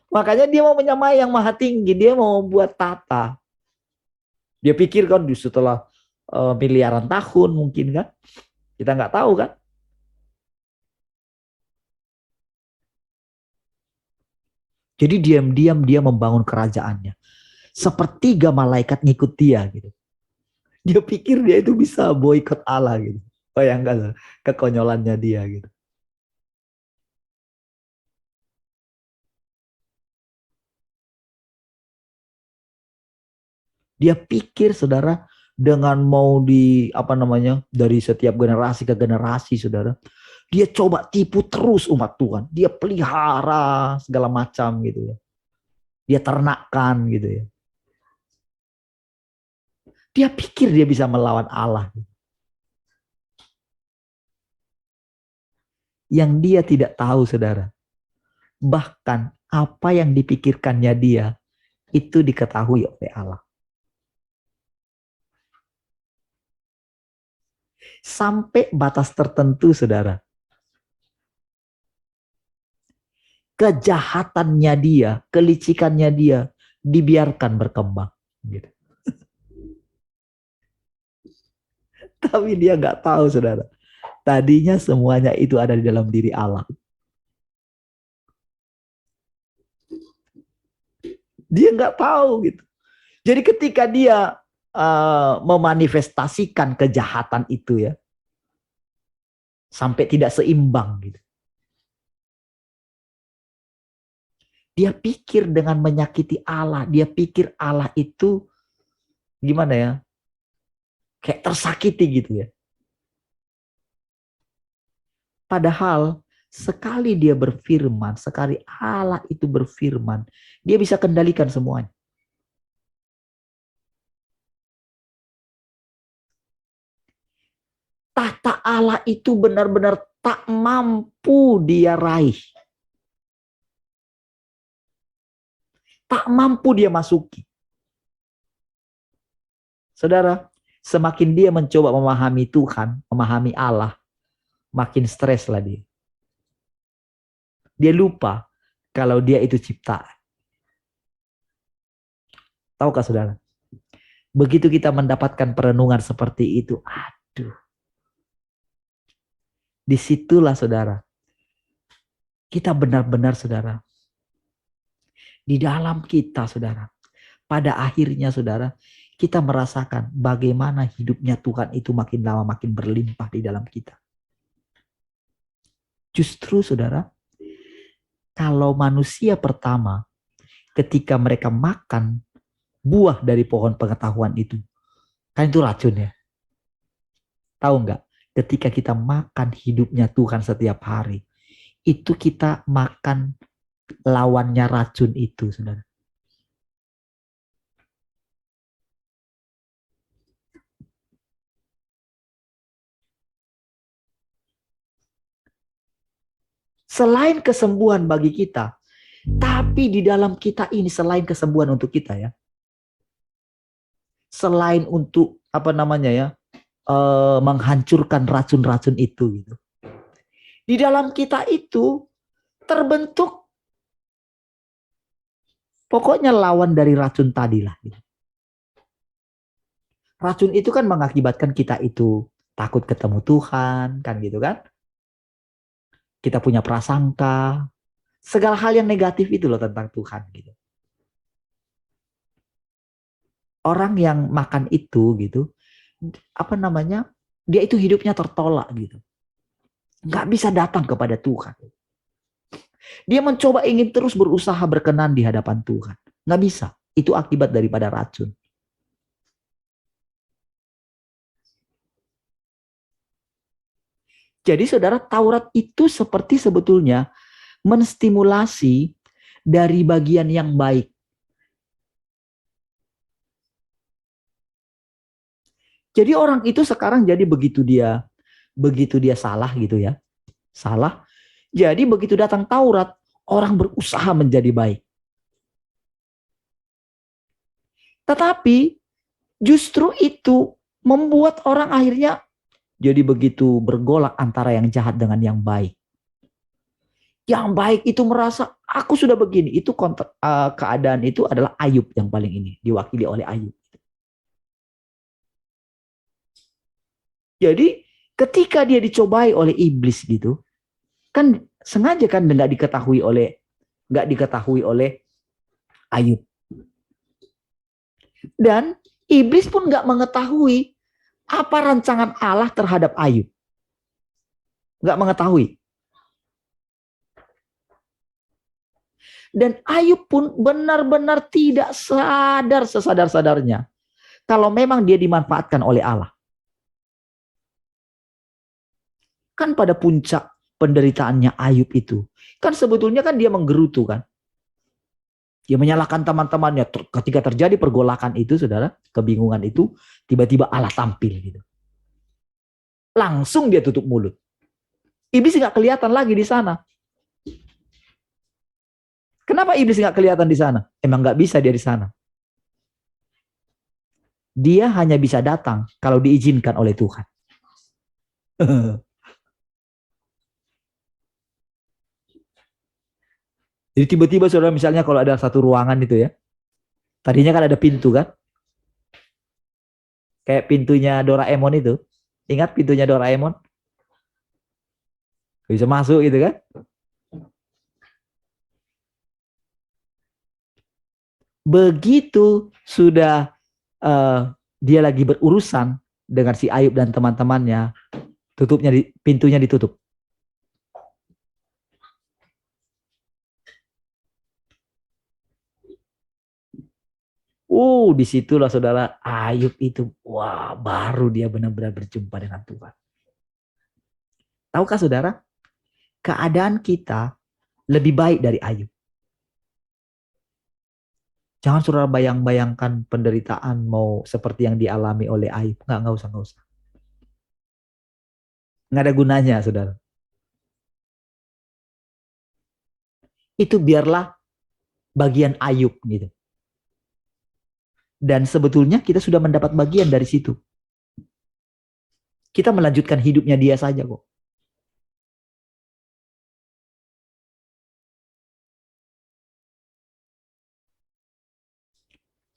Makanya dia mau menyamai yang maha tinggi, dia mau buat tata. Dia pikir kan setelah miliaran tahun mungkin kan. Kita nggak tahu kan. Jadi diam-diam dia membangun kerajaannya. Sepertiga malaikat ngikut dia gitu. Dia pikir dia itu bisa boikot Allah gitu. Bayangkan kekonyolannya dia gitu. Dia pikir saudara dengan mau apa namanya dari setiap generasi ke generasi saudara, dia coba tipu terus umat Tuhan. Dia pelihara segala macam gitu ya. Dia ternakkan gitu ya. Dia pikir dia bisa melawan Allah. Yang dia tidak tahu saudara, bahkan apa yang dipikirkannya dia itu diketahui oleh Allah. Sampai batas tertentu saudara, kejahatannya dia, kelicikannya dia dibiarkan berkembang gitu. Tapi dia nggak tahu saudara, tadinya semuanya itu ada di dalam diri Allah. Dia nggak tahu gitu. Jadi ketika dia memanifestasikan kejahatan itu ya, sampai tidak seimbang gitu. Dia pikir dengan menyakiti Allah, dia pikir Allah itu gimana ya? Kayak tersakiti gitu ya. Padahal sekali dia berfirman, sekali Allah itu berfirman, dia bisa kendalikan semuanya. Tahta Allah itu benar-benar tak mampu dia raih. Tak mampu dia masuki. Saudara, semakin dia mencoba memahami Tuhan, memahami Allah, makin stres lah dia. Dia lupa kalau dia itu ciptaan. Tahukah saudara? Begitu kita mendapatkan perenungan seperti itu, aduh. Disitulah saudara, kita benar-benar saudara, di dalam kita saudara, pada akhirnya saudara, kita merasakan bagaimana hidupnya Tuhan itu makin lama makin berlimpah di dalam kita. Justru saudara, kalau manusia pertama ketika mereka makan buah dari pohon pengetahuan itu, kan itu racun ya. Tahu nggak? Ketika kita makan hidupnya Tuhan setiap hari, itu kita makan lawannya racun itu, saudara. Selain kesembuhan bagi kita, tapi di dalam kita ini selain kesembuhan untuk kita ya, selain untuk apa namanya ya, menghancurkan racun-racun itu gitu. Di dalam kita itu terbentuk pokoknya lawan dari racun tadi lah. Gitu. Racun itu kan mengakibatkan kita itu takut ketemu Tuhan, kan gitu kan? Kita punya prasangka, segala hal yang negatif itu loh tentang Tuhan gitu. Orang yang makan itu gitu, apa namanya? Dia itu hidupnya tertolak gitu. Nggak bisa datang kepada Tuhan. Dia mencoba ingin terus berusaha berkenan di hadapan Tuhan. Nggak bisa. Itu akibat daripada racun. Jadi saudara, Taurat itu seperti sebetulnya menstimulasi dari bagian yang baik. Jadi orang itu sekarang jadi begitu dia salah gitu ya. Salah. Jadi begitu datang Taurat, orang berusaha menjadi baik. Tetapi justru itu membuat orang akhirnya jadi begitu bergolak antara yang jahat dengan yang baik. Yang baik itu merasa aku sudah begini. Itu keadaan itu adalah Ayub yang paling ini. Diwakili oleh Ayub. Jadi ketika dia dicobai oleh iblis gitu. Kan sengaja kan nggak diketahui oleh Ayub. Dan iblis pun nggak mengetahui apa rancangan Allah terhadap Ayub. Nggak mengetahui. Dan Ayub pun benar-benar tidak sadar sesadar-sadarnya kalau memang dia dimanfaatkan oleh Allah. Kan pada puncak penderitaannya Ayub itu, kan sebetulnya kan dia menggerutu kan. Dia menyalahkan teman-temannya. Ketika terjadi pergolakan itu, saudara, kebingungan itu, tiba-tiba Allah tampil gitu. Langsung dia tutup mulut. Iblis nggak kelihatan lagi di sana. Kenapa iblis nggak kelihatan di sana? Emang nggak bisa dia di sana. Dia hanya bisa datang kalau diizinkan oleh Tuhan. Jadi tiba-tiba saudara misalnya kalau ada satu ruangan itu ya, tadinya kan ada pintu kan, kayak pintunya Doraemon itu, ingat pintunya Doraemon? Bisa masuk gitu kan? Begitu sudah dia lagi berurusan dengan si Ayub dan teman-temannya, pintunya ditutup. Disitulah saudara Ayub itu, wah baru dia benar-benar berjumpa dengan Tuhan. Tahukah saudara, keadaan kita lebih baik dari Ayub. Jangan saudara bayangkan penderitaan mau seperti yang dialami oleh Ayub. Nggak usah. Nggak ada gunanya, saudara. Itu biarlah bagian Ayub gitu. Dan sebetulnya kita sudah mendapat bagian dari situ. Kita melanjutkan hidupnya dia saja kok.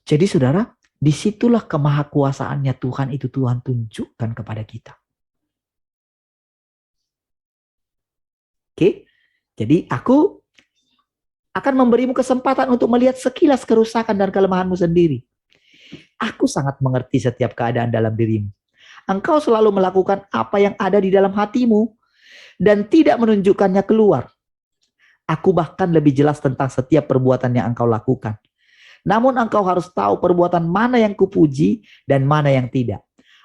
Jadi saudara, disitulah kemahakuasaannya Tuhan itu Tuhan tunjukkan kepada kita. Oke, jadi aku akan memberimu kesempatan untuk melihat sekilas kerusakan dan kelemahanmu sendiri. Aku sangat mengerti setiap keadaan dalam dirimu. Engkau selalu melakukan apa yang ada di dalam hatimu. dan tidak menunjukkannya keluar. Aku bahkan lebih jelas tentang setiap perbuatan yang engkau lakukan. Namun engkau harus tahu perbuatan mana yang kupuji dan mana yang tidak.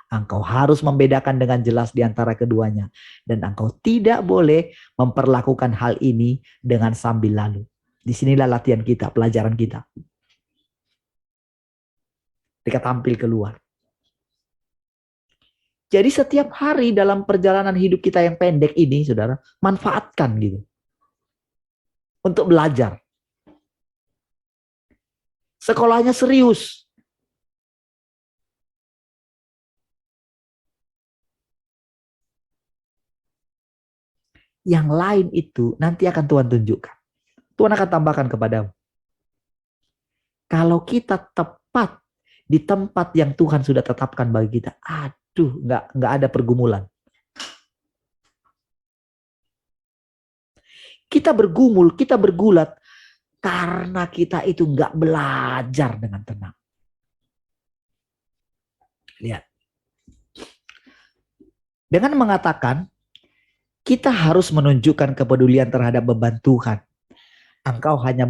Engkau harus membedakan dengan jelas di antara keduanya. Dan engkau tidak boleh memperlakukan hal ini dengan sambil lalu. Disinilah latihan kita, pelajaran kita. Ketika tampil keluar. Jadi setiap hari dalam perjalanan hidup kita yang pendek ini, saudara, manfaatkan gitu. Untuk belajar. Sekolahnya serius. Yang lain itu nanti akan Tuhan tunjukkan. Tuhan akan tambahkan kepadamu. Kalau kita tepat di tempat yang Tuhan sudah tetapkan bagi kita, aduh, nggak ada pergumulan. Kita bergumul, kita bergulat karena kita itu nggak belajar dengan tenang. Lihat. Dengan mengatakan, kita harus menunjukkan kepedulian terhadap beban Tuhan. Engkau hanya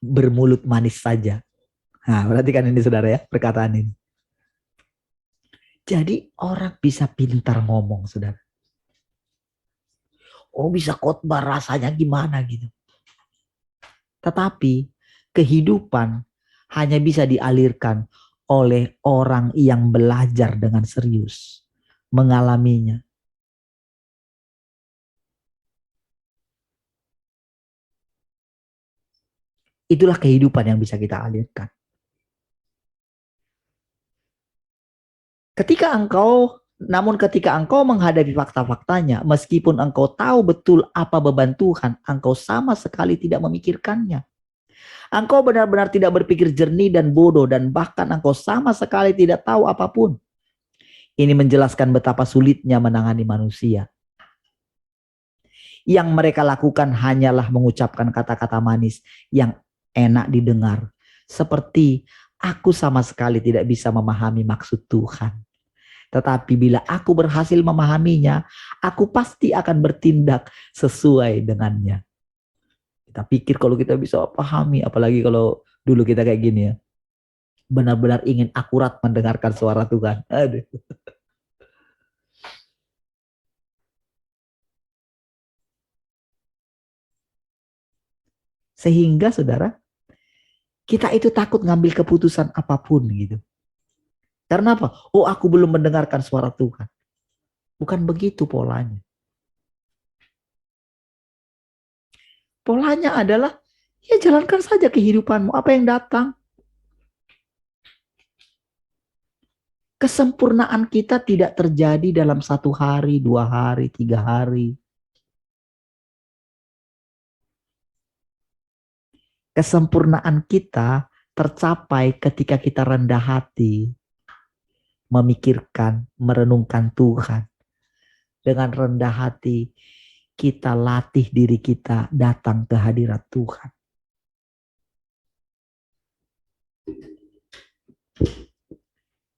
bermulut manis saja. Nah, berarti kan ini saudara ya, perkataan ini. Jadi orang bisa pintar ngomong, saudara. Oh, bisa khotbah rasanya gimana gitu. Tetapi kehidupan hanya bisa dialirkan oleh orang yang belajar dengan serius, mengalaminya. Itulah kehidupan yang bisa kita alirkan. Ketika engkau menghadapi fakta-faktanya, meskipun engkau tahu betul apa beban Tuhan, engkau sama sekali tidak memikirkannya. Engkau benar-benar tidak berpikir jernih dan bodoh, dan bahkan engkau sama sekali tidak tahu apapun. Ini menjelaskan betapa sulitnya menangani manusia. Yang mereka lakukan hanyalah mengucapkan kata-kata manis yang enak didengar. Seperti, aku sama sekali tidak bisa memahami maksud Tuhan. Tetapi bila aku berhasil memahaminya, aku pasti akan bertindak sesuai dengannya. Kita pikir kalau kita bisa pahami, apalagi kalau dulu kita kayak gini ya. Benar-benar ingin akurat mendengarkan suara Tuhan. Aduh. Sehingga saudara, kita itu takut ngambil keputusan apapun gitu. Karena apa? Oh, aku belum mendengarkan suara Tuhan. Bukan begitu polanya. Polanya adalah, ya jalankan saja kehidupanmu, apa yang datang. Kesempurnaan kita tidak terjadi dalam 1 hari, 2 hari, 3 hari. Kesempurnaan kita tercapai ketika kita rendah hati, memikirkan, merenungkan Tuhan. Dengan rendah hati, kita latih diri kita datang ke hadirat Tuhan.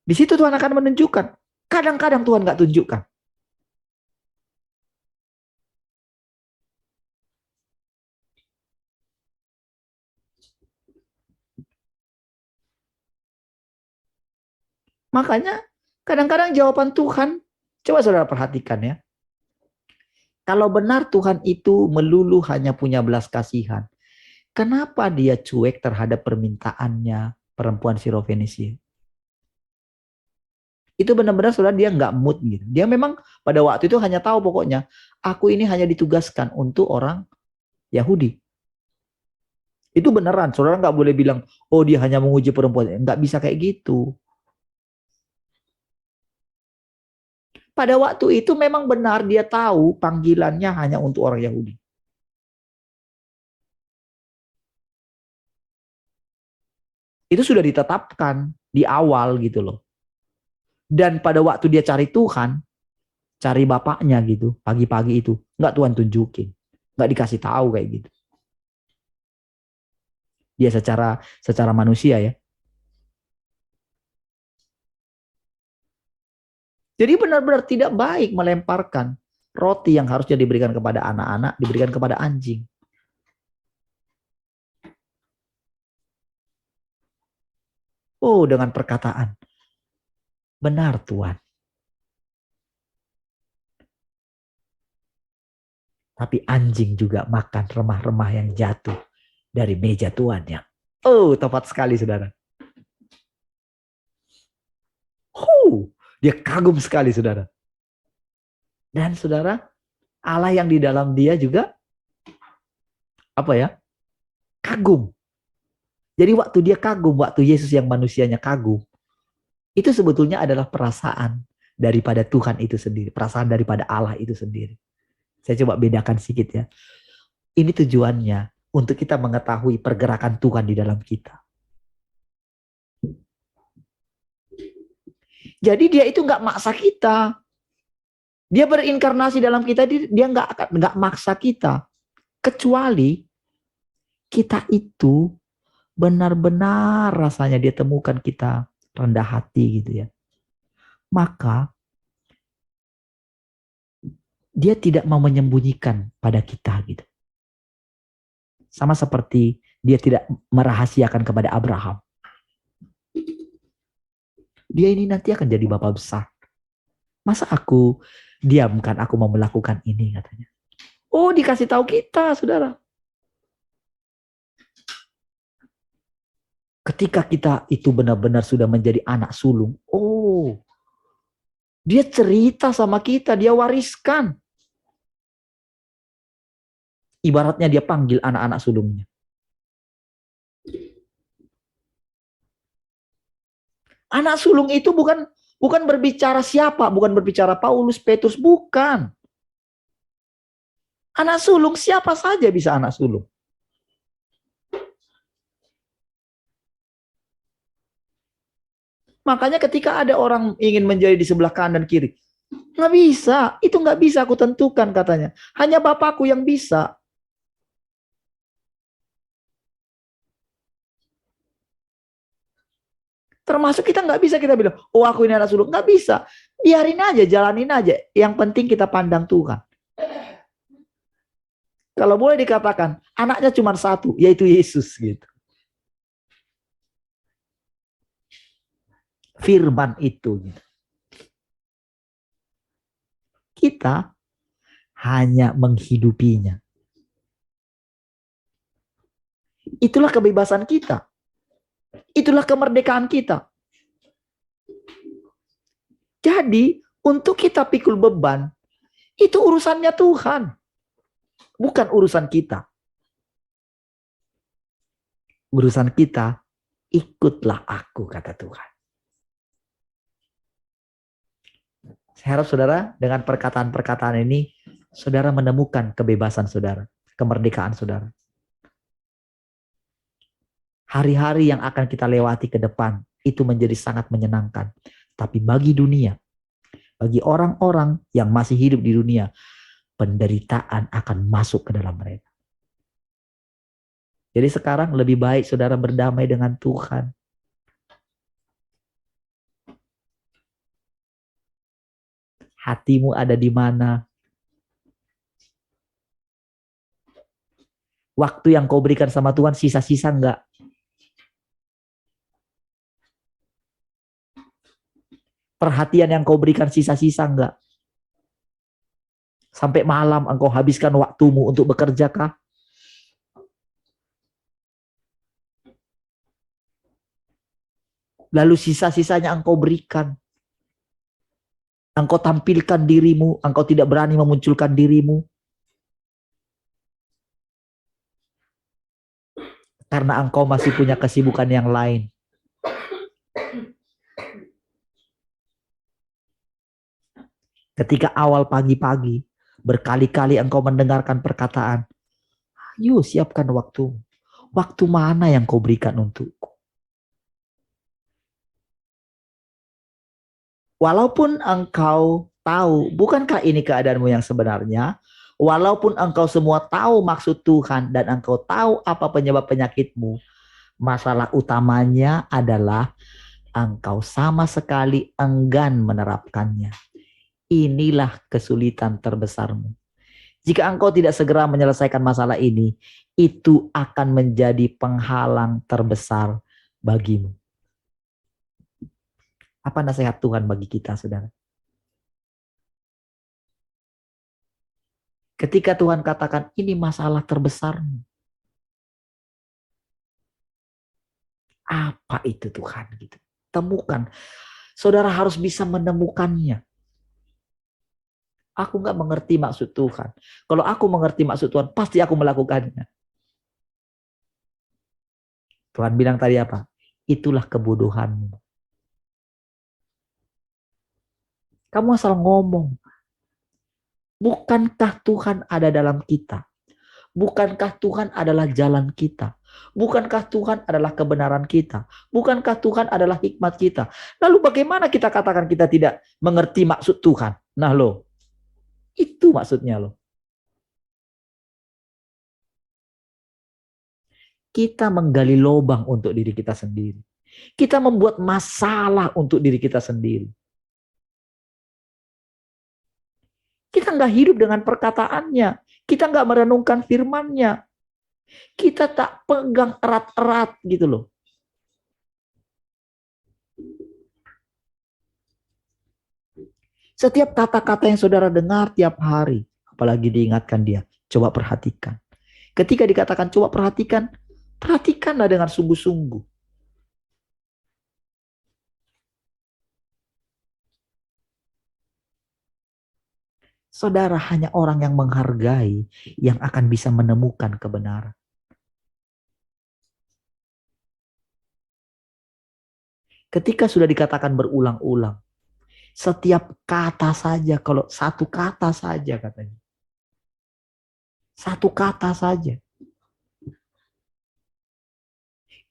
Di situ Tuhan akan menunjukkan. Kadang-kadang Tuhan gak tunjukkan. Makanya kadang-kadang jawaban Tuhan, coba saudara perhatikan ya. Kalau benar Tuhan itu melulu hanya punya belas kasihan, kenapa dia cuek terhadap permintaannya perempuan Sirofenisia? Itu benar-benar saudara dia nggak mood gitu. Dia memang pada waktu itu hanya tahu pokoknya, aku ini hanya ditugaskan untuk orang Yahudi. Itu beneran, saudara nggak boleh bilang, oh dia hanya menguji perempuan. Nggak bisa kayak gitu. Pada waktu itu memang benar dia tahu panggilannya hanya untuk orang Yahudi. Itu sudah ditetapkan di awal gitu loh. Dan pada waktu dia cari Tuhan, cari bapaknya gitu, pagi-pagi itu, nggak Tuhan tunjukin. Nggak dikasih tahu kayak gitu. Dia secara manusia ya. Jadi benar-benar tidak baik melemparkan Roti yang harusnya diberikan kepada anak-anak diberikan kepada anjing. Oh, dengan perkataan, benar Tuhan. Tapi anjing juga makan remah-remah yang jatuh dari meja tuannya. Oh, tepat sekali saudara. Dia kagum sekali saudara. Dan saudara, Allah yang di dalam dia juga apa ya? Kagum. Jadi waktu dia kagum, waktu Yesus yang manusianya kagum, itu sebetulnya adalah perasaan daripada Tuhan itu sendiri, perasaan daripada Allah itu sendiri. Saya coba bedakan sedikit ya. Ini tujuannya untuk kita mengetahui pergerakan Tuhan di dalam kita. Jadi dia itu nggak maksa kita. Dia berinkarnasi dalam kita, dia nggak maksa kita. Kecuali kita itu benar-benar rasanya dia temukan kita rendah hati gitu ya. Maka dia tidak mau menyembunyikan pada kita gitu. Sama seperti dia tidak merahasiakan kepada Abraham. Dia ini nanti akan jadi bapa besar. Masa aku diamkan, aku mau melakukan ini katanya. Oh, dikasih tahu kita, saudara. Ketika kita itu benar-benar sudah menjadi anak sulung, oh, dia cerita sama kita, dia wariskan. Ibaratnya dia panggil anak-anak sulungnya. Anak sulung itu bukan berbicara siapa, bukan berbicara Paulus, Petrus, bukan. Anak sulung siapa saja bisa anak sulung. Makanya ketika ada orang ingin menjadi di sebelah kanan kiri, nggak bisa, itu nggak bisa aku tentukan katanya. Hanya Bapakku yang bisa. Termasuk kita nggak bisa kita bilang, oh aku ini anak sulung. Nggak bisa. Biarin aja, jalanin aja. Yang penting kita pandang Tuhan. Kalau boleh dikatakan, anaknya cuma satu, yaitu Yesus gitu. Firman itu. Gitu. Kita hanya menghidupinya. Itulah kebebasan kita. Itulah kemerdekaan kita. Jadi, untuk kita pikul beban, itu urusannya Tuhan. Bukan urusan kita. Urusan kita, ikutlah aku, kata Tuhan. Saya harap saudara, dengan perkataan-perkataan ini, saudara menemukan kebebasan saudara, kemerdekaan saudara. Hari-hari yang akan kita lewati ke depan, itu menjadi sangat menyenangkan. Tapi bagi dunia, bagi orang-orang yang masih hidup di dunia, penderitaan akan masuk ke dalam mereka. Jadi sekarang lebih baik saudara berdamai dengan Tuhan. Hatimu ada di mana? Waktu yang kau berikan sama Tuhan sisa-sisa enggak? Perhatian yang kau berikan sisa-sisa enggak? Sampai malam engkau habiskan waktumu untuk bekerja kah? Lalu sisa-sisanya engkau berikan. Engkau tampilkan dirimu, engkau tidak berani memunculkan dirimu. Karena engkau masih punya kesibukan yang lain. Ketika awal pagi-pagi, berkali-kali engkau mendengarkan perkataan, "Ayo siapkan waktu. Waktu mana yang kau berikan untukku?" Walaupun engkau tahu, bukankah ini keadaanmu yang sebenarnya? Walaupun engkau semua tahu maksud Tuhan dan engkau tahu apa penyebab penyakitmu, masalah utamanya adalah engkau sama sekali enggan menerapkannya. inilah kesulitan terbesarmu. Jika engkau tidak segera menyelesaikan masalah ini, itu akan menjadi penghalang terbesar bagimu. Apa nasihat Tuhan bagi kita, saudara? Ketika Tuhan katakan ini masalah terbesarmu, apa itu Tuhan? Gitu. Temukan. Saudara harus bisa menemukannya. Aku nggak mengerti maksud Tuhan. Kalau aku mengerti maksud Tuhan, pasti aku melakukannya. Tuhan bilang tadi apa? Itulah kebodohanmu. Kamu asal ngomong. Bukankah Tuhan ada dalam kita? Bukankah Tuhan adalah jalan kita? Bukankah Tuhan adalah kebenaran kita? Bukankah Tuhan adalah hikmat kita? Lalu bagaimana kita katakan kita tidak mengerti maksud Tuhan? Nah loh, itu maksudnya loh. Kita menggali lubang untuk diri kita sendiri. Kita membuat masalah untuk diri kita sendiri. Kita nggak hidup dengan perkataannya. Kita nggak merenungkan firman-Nya. Kita tak pegang erat-erat gitu loh. Setiap kata-kata yang saudara dengar tiap hari, apalagi diingatkan dia, coba perhatikan. Ketika dikatakan coba perhatikan, perhatikanlah dengan sungguh-sungguh. Saudara hanya orang yang menghargai yang akan bisa menemukan kebenaran. Ketika sudah dikatakan berulang-ulang, setiap kata saja, kalau satu kata saja katanya. Satu kata saja.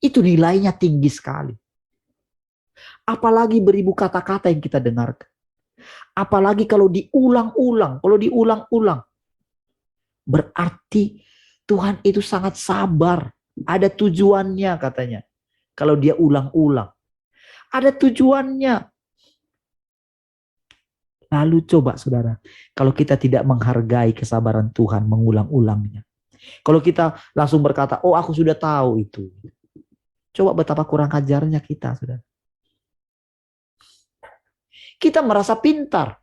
Itu nilainya tinggi sekali. Apalagi beribu kata-kata yang kita dengarkan. Apalagi kalau diulang-ulang. Berarti Tuhan itu sangat sabar. Ada tujuannya katanya. Kalau dia ulang-ulang. Ada tujuannya. Lalu coba saudara. Kalau kita tidak menghargai kesabaran Tuhan mengulang-ulangnya. Kalau kita langsung berkata, oh aku sudah tahu itu. Coba betapa kurang ajarnya kita saudara. Kita merasa pintar.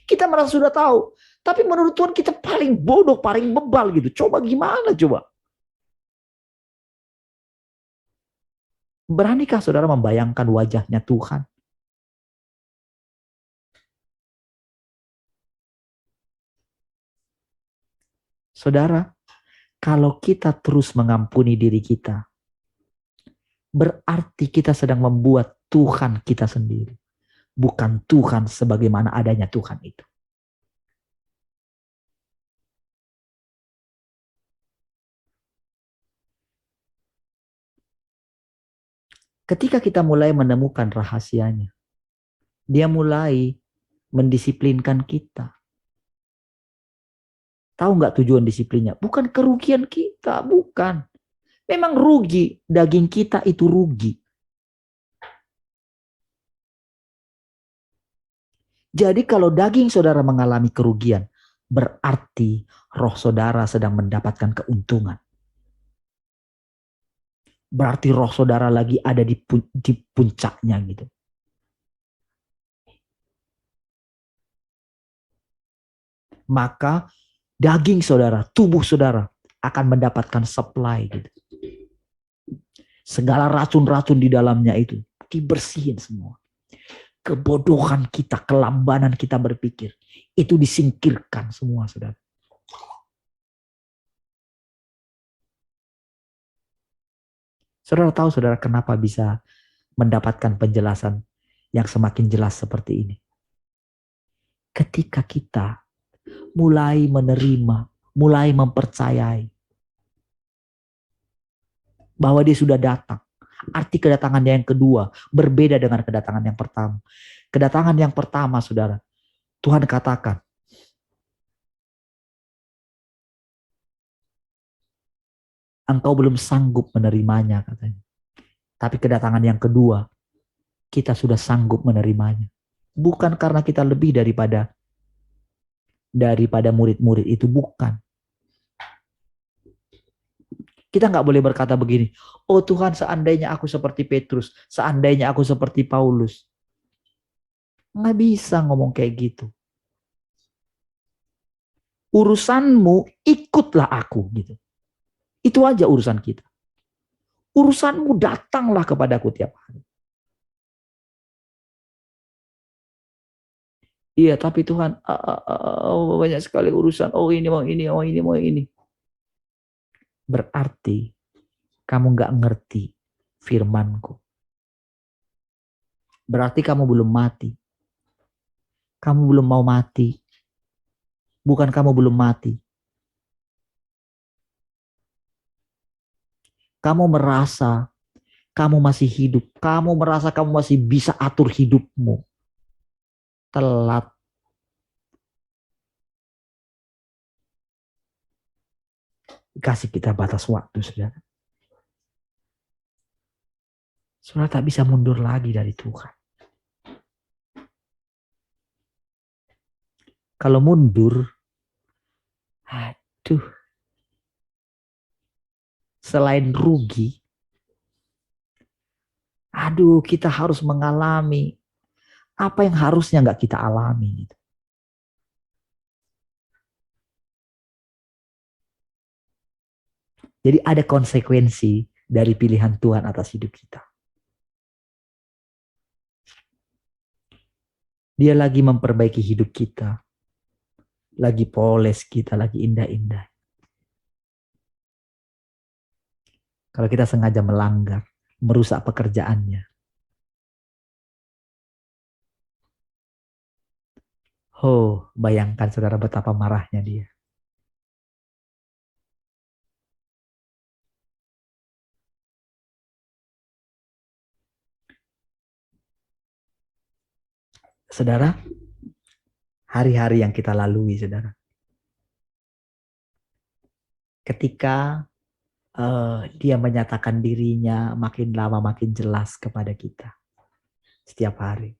Kita merasa sudah tahu. Tapi menurut Tuhan kita paling bodoh, paling bebal gitu. Coba gimana coba? Beranikah saudara membayangkan wajahnya Tuhan? Saudara, kalau kita terus mengampuni diri kita, berarti kita sedang membuat Tuhan kita sendiri. Bukan Tuhan sebagaimana adanya Tuhan itu. Ketika kita mulai menemukan rahasianya, dia mulai mendisiplinkan kita. Tahu nggak tujuan disiplinnya? Bukan kerugian kita, bukan. Memang rugi, daging kita itu rugi. Jadi kalau daging saudara mengalami kerugian, berarti roh saudara sedang mendapatkan keuntungan. Berarti roh saudara lagi ada di puncaknya gitu. Maka daging saudara, tubuh saudara akan mendapatkan supply gitu. Segala racun-racun di dalamnya itu dibersihin semua. Kebodohan kita, kelambanan kita berpikir, itu disingkirkan semua, saudara. Saudara tahu, saudara, kenapa bisa mendapatkan penjelasan yang semakin jelas seperti ini? Ketika kita mulai menerima, mulai mempercayai bahwa dia sudah datang. Arti kedatangannya yang kedua berbeda dengan kedatangan yang pertama. Kedatangan yang pertama, saudara, Tuhan katakan, engkau belum sanggup menerimanya, katanya. Tapi kedatangan yang kedua, kita sudah sanggup menerimanya. Bukan karena kita lebih daripada daripada murid-murid itu, bukan. Kita nggak boleh berkata begini, oh Tuhan seandainya aku seperti Petrus, seandainya aku seperti Paulus. Nggak bisa ngomong kayak gitu. Urusanmu ikutlah aku gitu. Itu aja urusan kita. Urusanmu datanglah kepadaku tiap hari. Iya, tapi Tuhan banyak sekali urusan. Oh ini mau ini, oh ini mau ini. Berarti kamu nggak ngerti firmanku. Berarti kamu belum mati. Kamu belum mau mati. Bukan kamu belum mati. Kamu merasa kamu masih hidup. Kamu merasa kamu masih bisa atur hidupmu. Telat. Kasih kita batas waktu, saudara. Saudara tak bisa mundur lagi dari Tuhan. Kalau mundur, aduh, selain rugi, aduh, kita harus mengalami apa yang harusnya nggak kita alami. Gitu. Jadi ada konsekuensi dari pilihan Tuhan atas hidup kita. Dia lagi memperbaiki hidup kita. Lagi poles kita, lagi indah-indah. Kalau kita sengaja melanggar, merusak pekerjaannya. Oh, bayangkan saudara betapa marahnya dia. Saudara, hari-hari yang kita lalui, saudara. Ketika dia menyatakan dirinya makin lama makin jelas kepada kita. Setiap hari.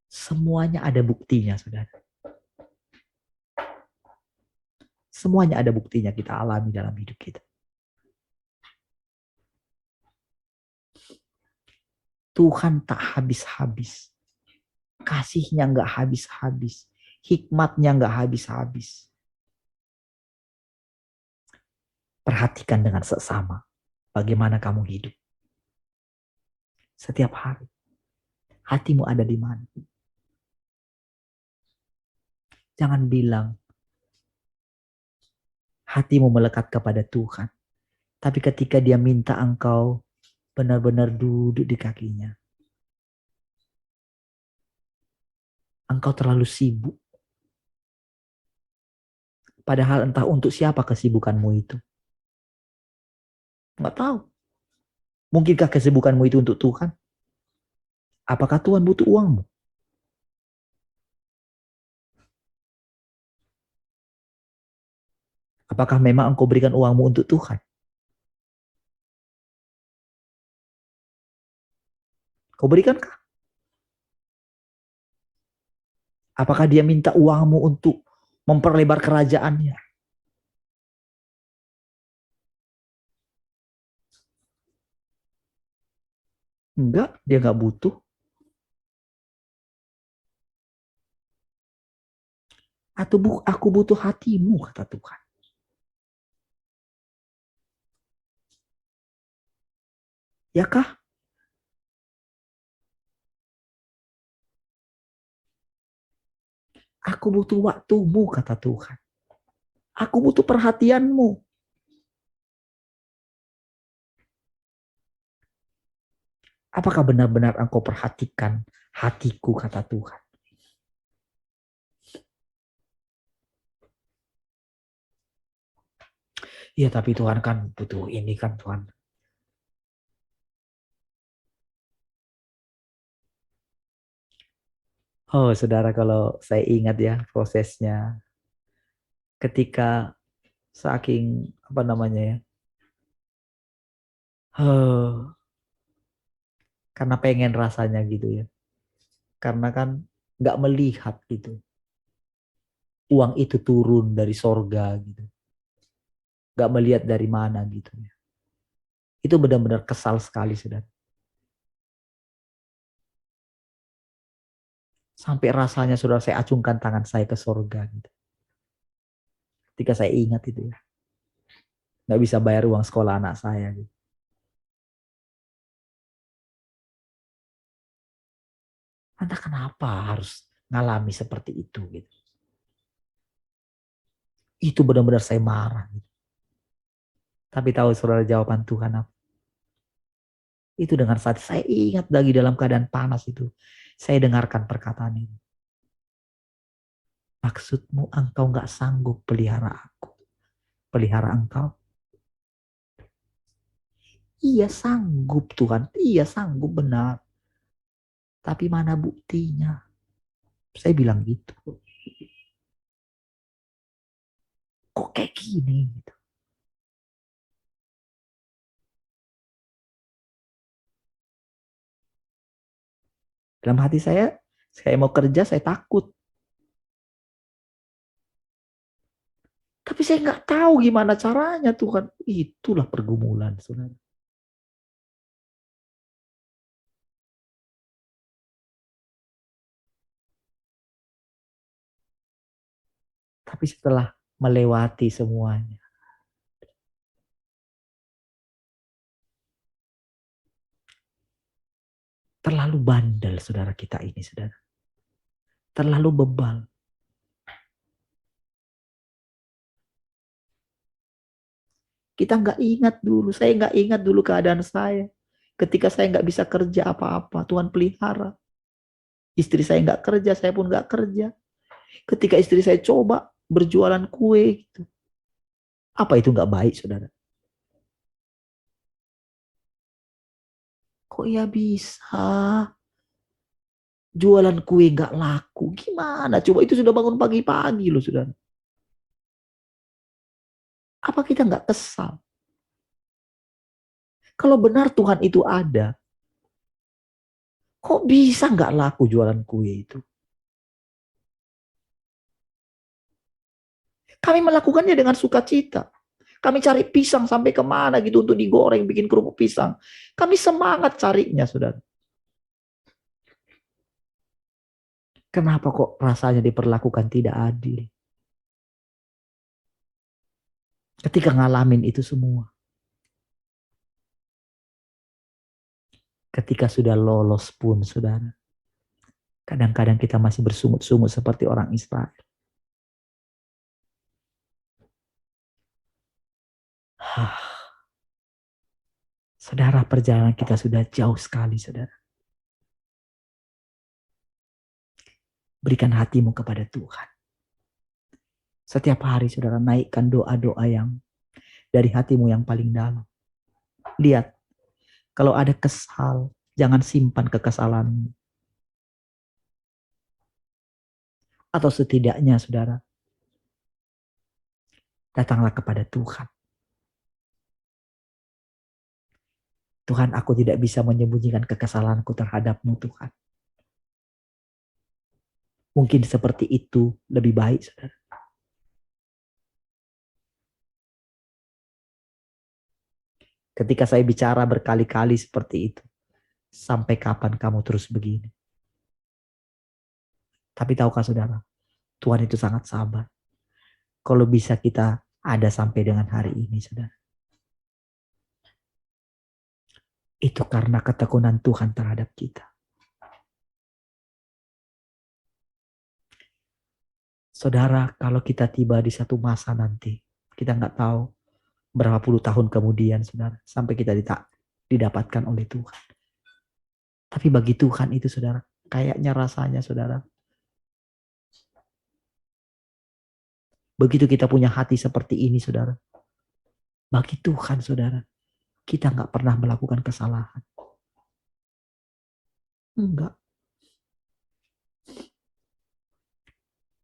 Semuanya ada buktinya, saudara. Semuanya ada buktinya kita alami dalam hidup kita. Tuhan tak habis-habis. Kasihnya nggak habis-habis. Hikmatnya nggak habis-habis. Perhatikan dengan seksama bagaimana kamu hidup. Setiap hari. Hatimu ada di mana? Jangan bilang hatimu melekat kepada Tuhan. Tapi ketika dia minta engkau benar-benar duduk di kakinya, engkau terlalu sibuk. Padahal entah untuk siapa kesibukanmu itu. Nggak tahu. Mungkinkah kesibukanmu itu untuk Tuhan? Apakah Tuhan butuh uangmu? Apakah memang engkau berikan uangmu untuk Tuhan? Kau berikankah? Apakah dia minta uangmu untuk memperlebar kerajaannya? Enggak, dia enggak butuh. Atau aku butuh hatimu, kata Tuhan. Ya kah? Aku butuh waktumu, kata Tuhan. Aku butuh perhatianmu. Apakah benar-benar engkau perhatikan hatiku, kata Tuhan? Iya, tapi Tuhan kan butuh ini kan Tuhan. Oh, saudara, kalau saya ingat ya prosesnya. Ketika saking, apa namanya ya. Karena pengen rasanya gitu ya. Karena kan nggak melihat gitu. Uang itu turun dari sorga gitu. Nggak melihat dari mana gitu. Itu benar-benar kesal sekali, saudara. Sampai rasanya saudara saya acungkan tangan saya ke sorga gitu. Ketika saya ingat itu ya. Nggak bisa bayar uang sekolah anak saya gitu. Anda kenapa harus ngalami seperti itu gitu. Itu benar-benar saya marah gitu. Tapi tahu saudara jawaban Tuhan apa? Itu dengan saat saya ingat lagi dalam keadaan panas itu. Saya dengarkan perkataan ini. Maksudmu engkau nggak sanggup pelihara aku. Pelihara engkau. Iya sanggup Tuhan. Iya sanggup benar. Tapi mana buktinya? Saya bilang gitu. Kok kayak gini? Gitu. Dalam hati saya mau kerja, saya takut. Tapi saya nggak tahu gimana caranya Tuhan. Itulah pergumulan, saudara. Tapi setelah melewati semuanya, terlalu bandel saudara kita ini, saudara. Terlalu bebal. Kita nggak ingat dulu, saya nggak ingat dulu keadaan saya. Ketika saya nggak bisa kerja apa-apa, Tuhan pelihara. Istri saya nggak kerja, saya pun nggak kerja. Ketika istri saya coba berjualan kue, gitu. Apa itu nggak baik, saudara? Kok ya bisa jualan kue nggak laku? Gimana? Coba itu sudah bangun pagi-pagi loh, saudara. Apa kita nggak kesal? Kalau benar Tuhan itu ada, kok bisa nggak laku jualan kue itu? Kami melakukannya dengan sukacita. Kami cari pisang sampai kemana gitu untuk digoreng, bikin kerupuk pisang. Kami semangat carinya, saudara. Kenapa kok rasanya diperlakukan tidak adil? Ketika ngalamin itu semua. Ketika sudah lolos pun, saudara. Kadang-kadang kita masih bersungut-sungut seperti orang Israel. Saudara, perjalanan kita sudah jauh sekali, saudara. Berikan hatimu kepada Tuhan. Setiap hari, saudara, naikkan doa-doa yang dari hatimu yang paling dalam. Lihat, kalau ada kesal, jangan simpan kekesalanmu. Atau setidaknya, saudara, datanglah kepada Tuhan. Tuhan, aku tidak bisa menyembunyikan kekesalanku terhadapmu, Tuhan. Mungkin seperti itu lebih baik, saudara. Ketika saya bicara berkali-kali seperti itu, sampai kapan kamu terus begini? Tapi tahukah saudara, Tuhan itu sangat sabar. Kalau bisa kita ada sampai dengan hari ini, saudara. Itu karena ketekunan Tuhan terhadap kita. Saudara, kalau kita tiba di satu masa nanti, kita nggak tahu berapa puluh tahun kemudian, saudara, sampai kita didapatkan oleh Tuhan. Tapi bagi Tuhan itu, saudara, kayaknya rasanya, saudara, begitu kita punya hati seperti ini, saudara, bagi Tuhan, saudara, kita nggak pernah melakukan kesalahan. Enggak.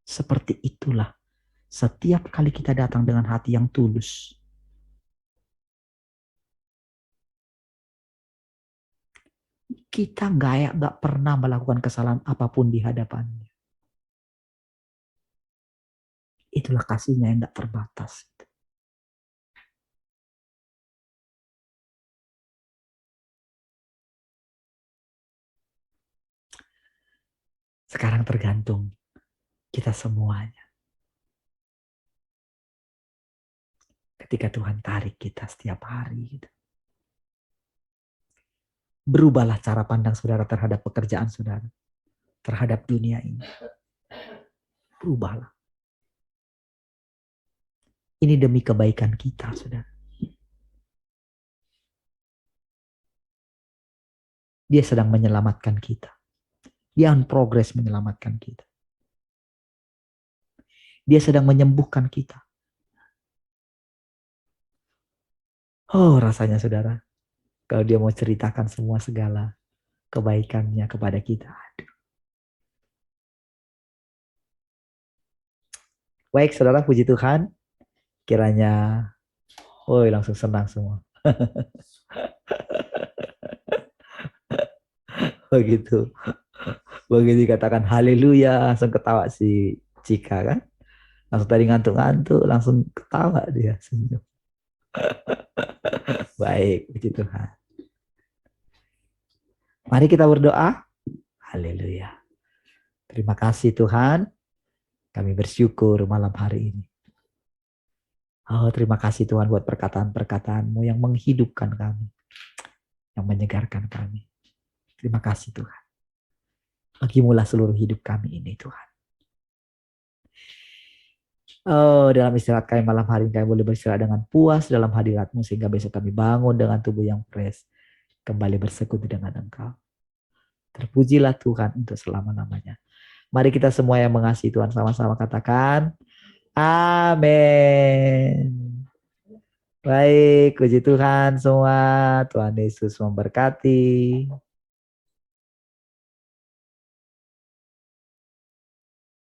Seperti itulah setiap kali kita datang dengan hati yang tulus. Kita nggak pernah melakukan kesalahan apapun di hadapannya. Itulah kasihnya yang nggak terbatas. Sekarang tergantung kita semuanya. Ketika Tuhan tarik kita setiap hari. Gitu. Berubahlah cara pandang saudara terhadap pekerjaan saudara. Terhadap dunia ini. Berubahlah. Ini demi kebaikan kita, saudara. Dia sedang menyelamatkan kita. Dia on progress menyelamatkan kita. Dia sedang menyembuhkan kita. Oh, rasanya saudara. Kalau dia mau ceritakan semua segala kebaikannya kepada kita. Aduh. Baik, saudara, puji Tuhan. Kiranya, langsung senang semua. Begitu. Begitu dikatakan haleluya, langsung ketawa si Cika kan. Langsung tadi ngantuk-ngantuk, langsung ketawa dia senyum. Baik, puji Tuhan. Mari kita berdoa. Haleluya. Terima kasih Tuhan. Kami bersyukur malam hari ini. Oh, terima kasih Tuhan buat perkataan-perkataan-Mu yang menghidupkan kami. Yang menyegarkan kami. Terima kasih Tuhan. Bagi-Mulah seluruh hidup kami ini Tuhan. Oh, dalam istirahat kami malam hari ini kami boleh beristirahat dengan puas dalam hadirat-Mu sehingga besok kami bangun dengan tubuh yang fresh. Kembali bersekutu dengan Engkau. Terpujilah Tuhan untuk selama-lamanya. Mari kita semua yang mengasihi Tuhan sama-sama katakan, amin. Baik, puji Tuhan semua. Tuhan Yesus memberkati.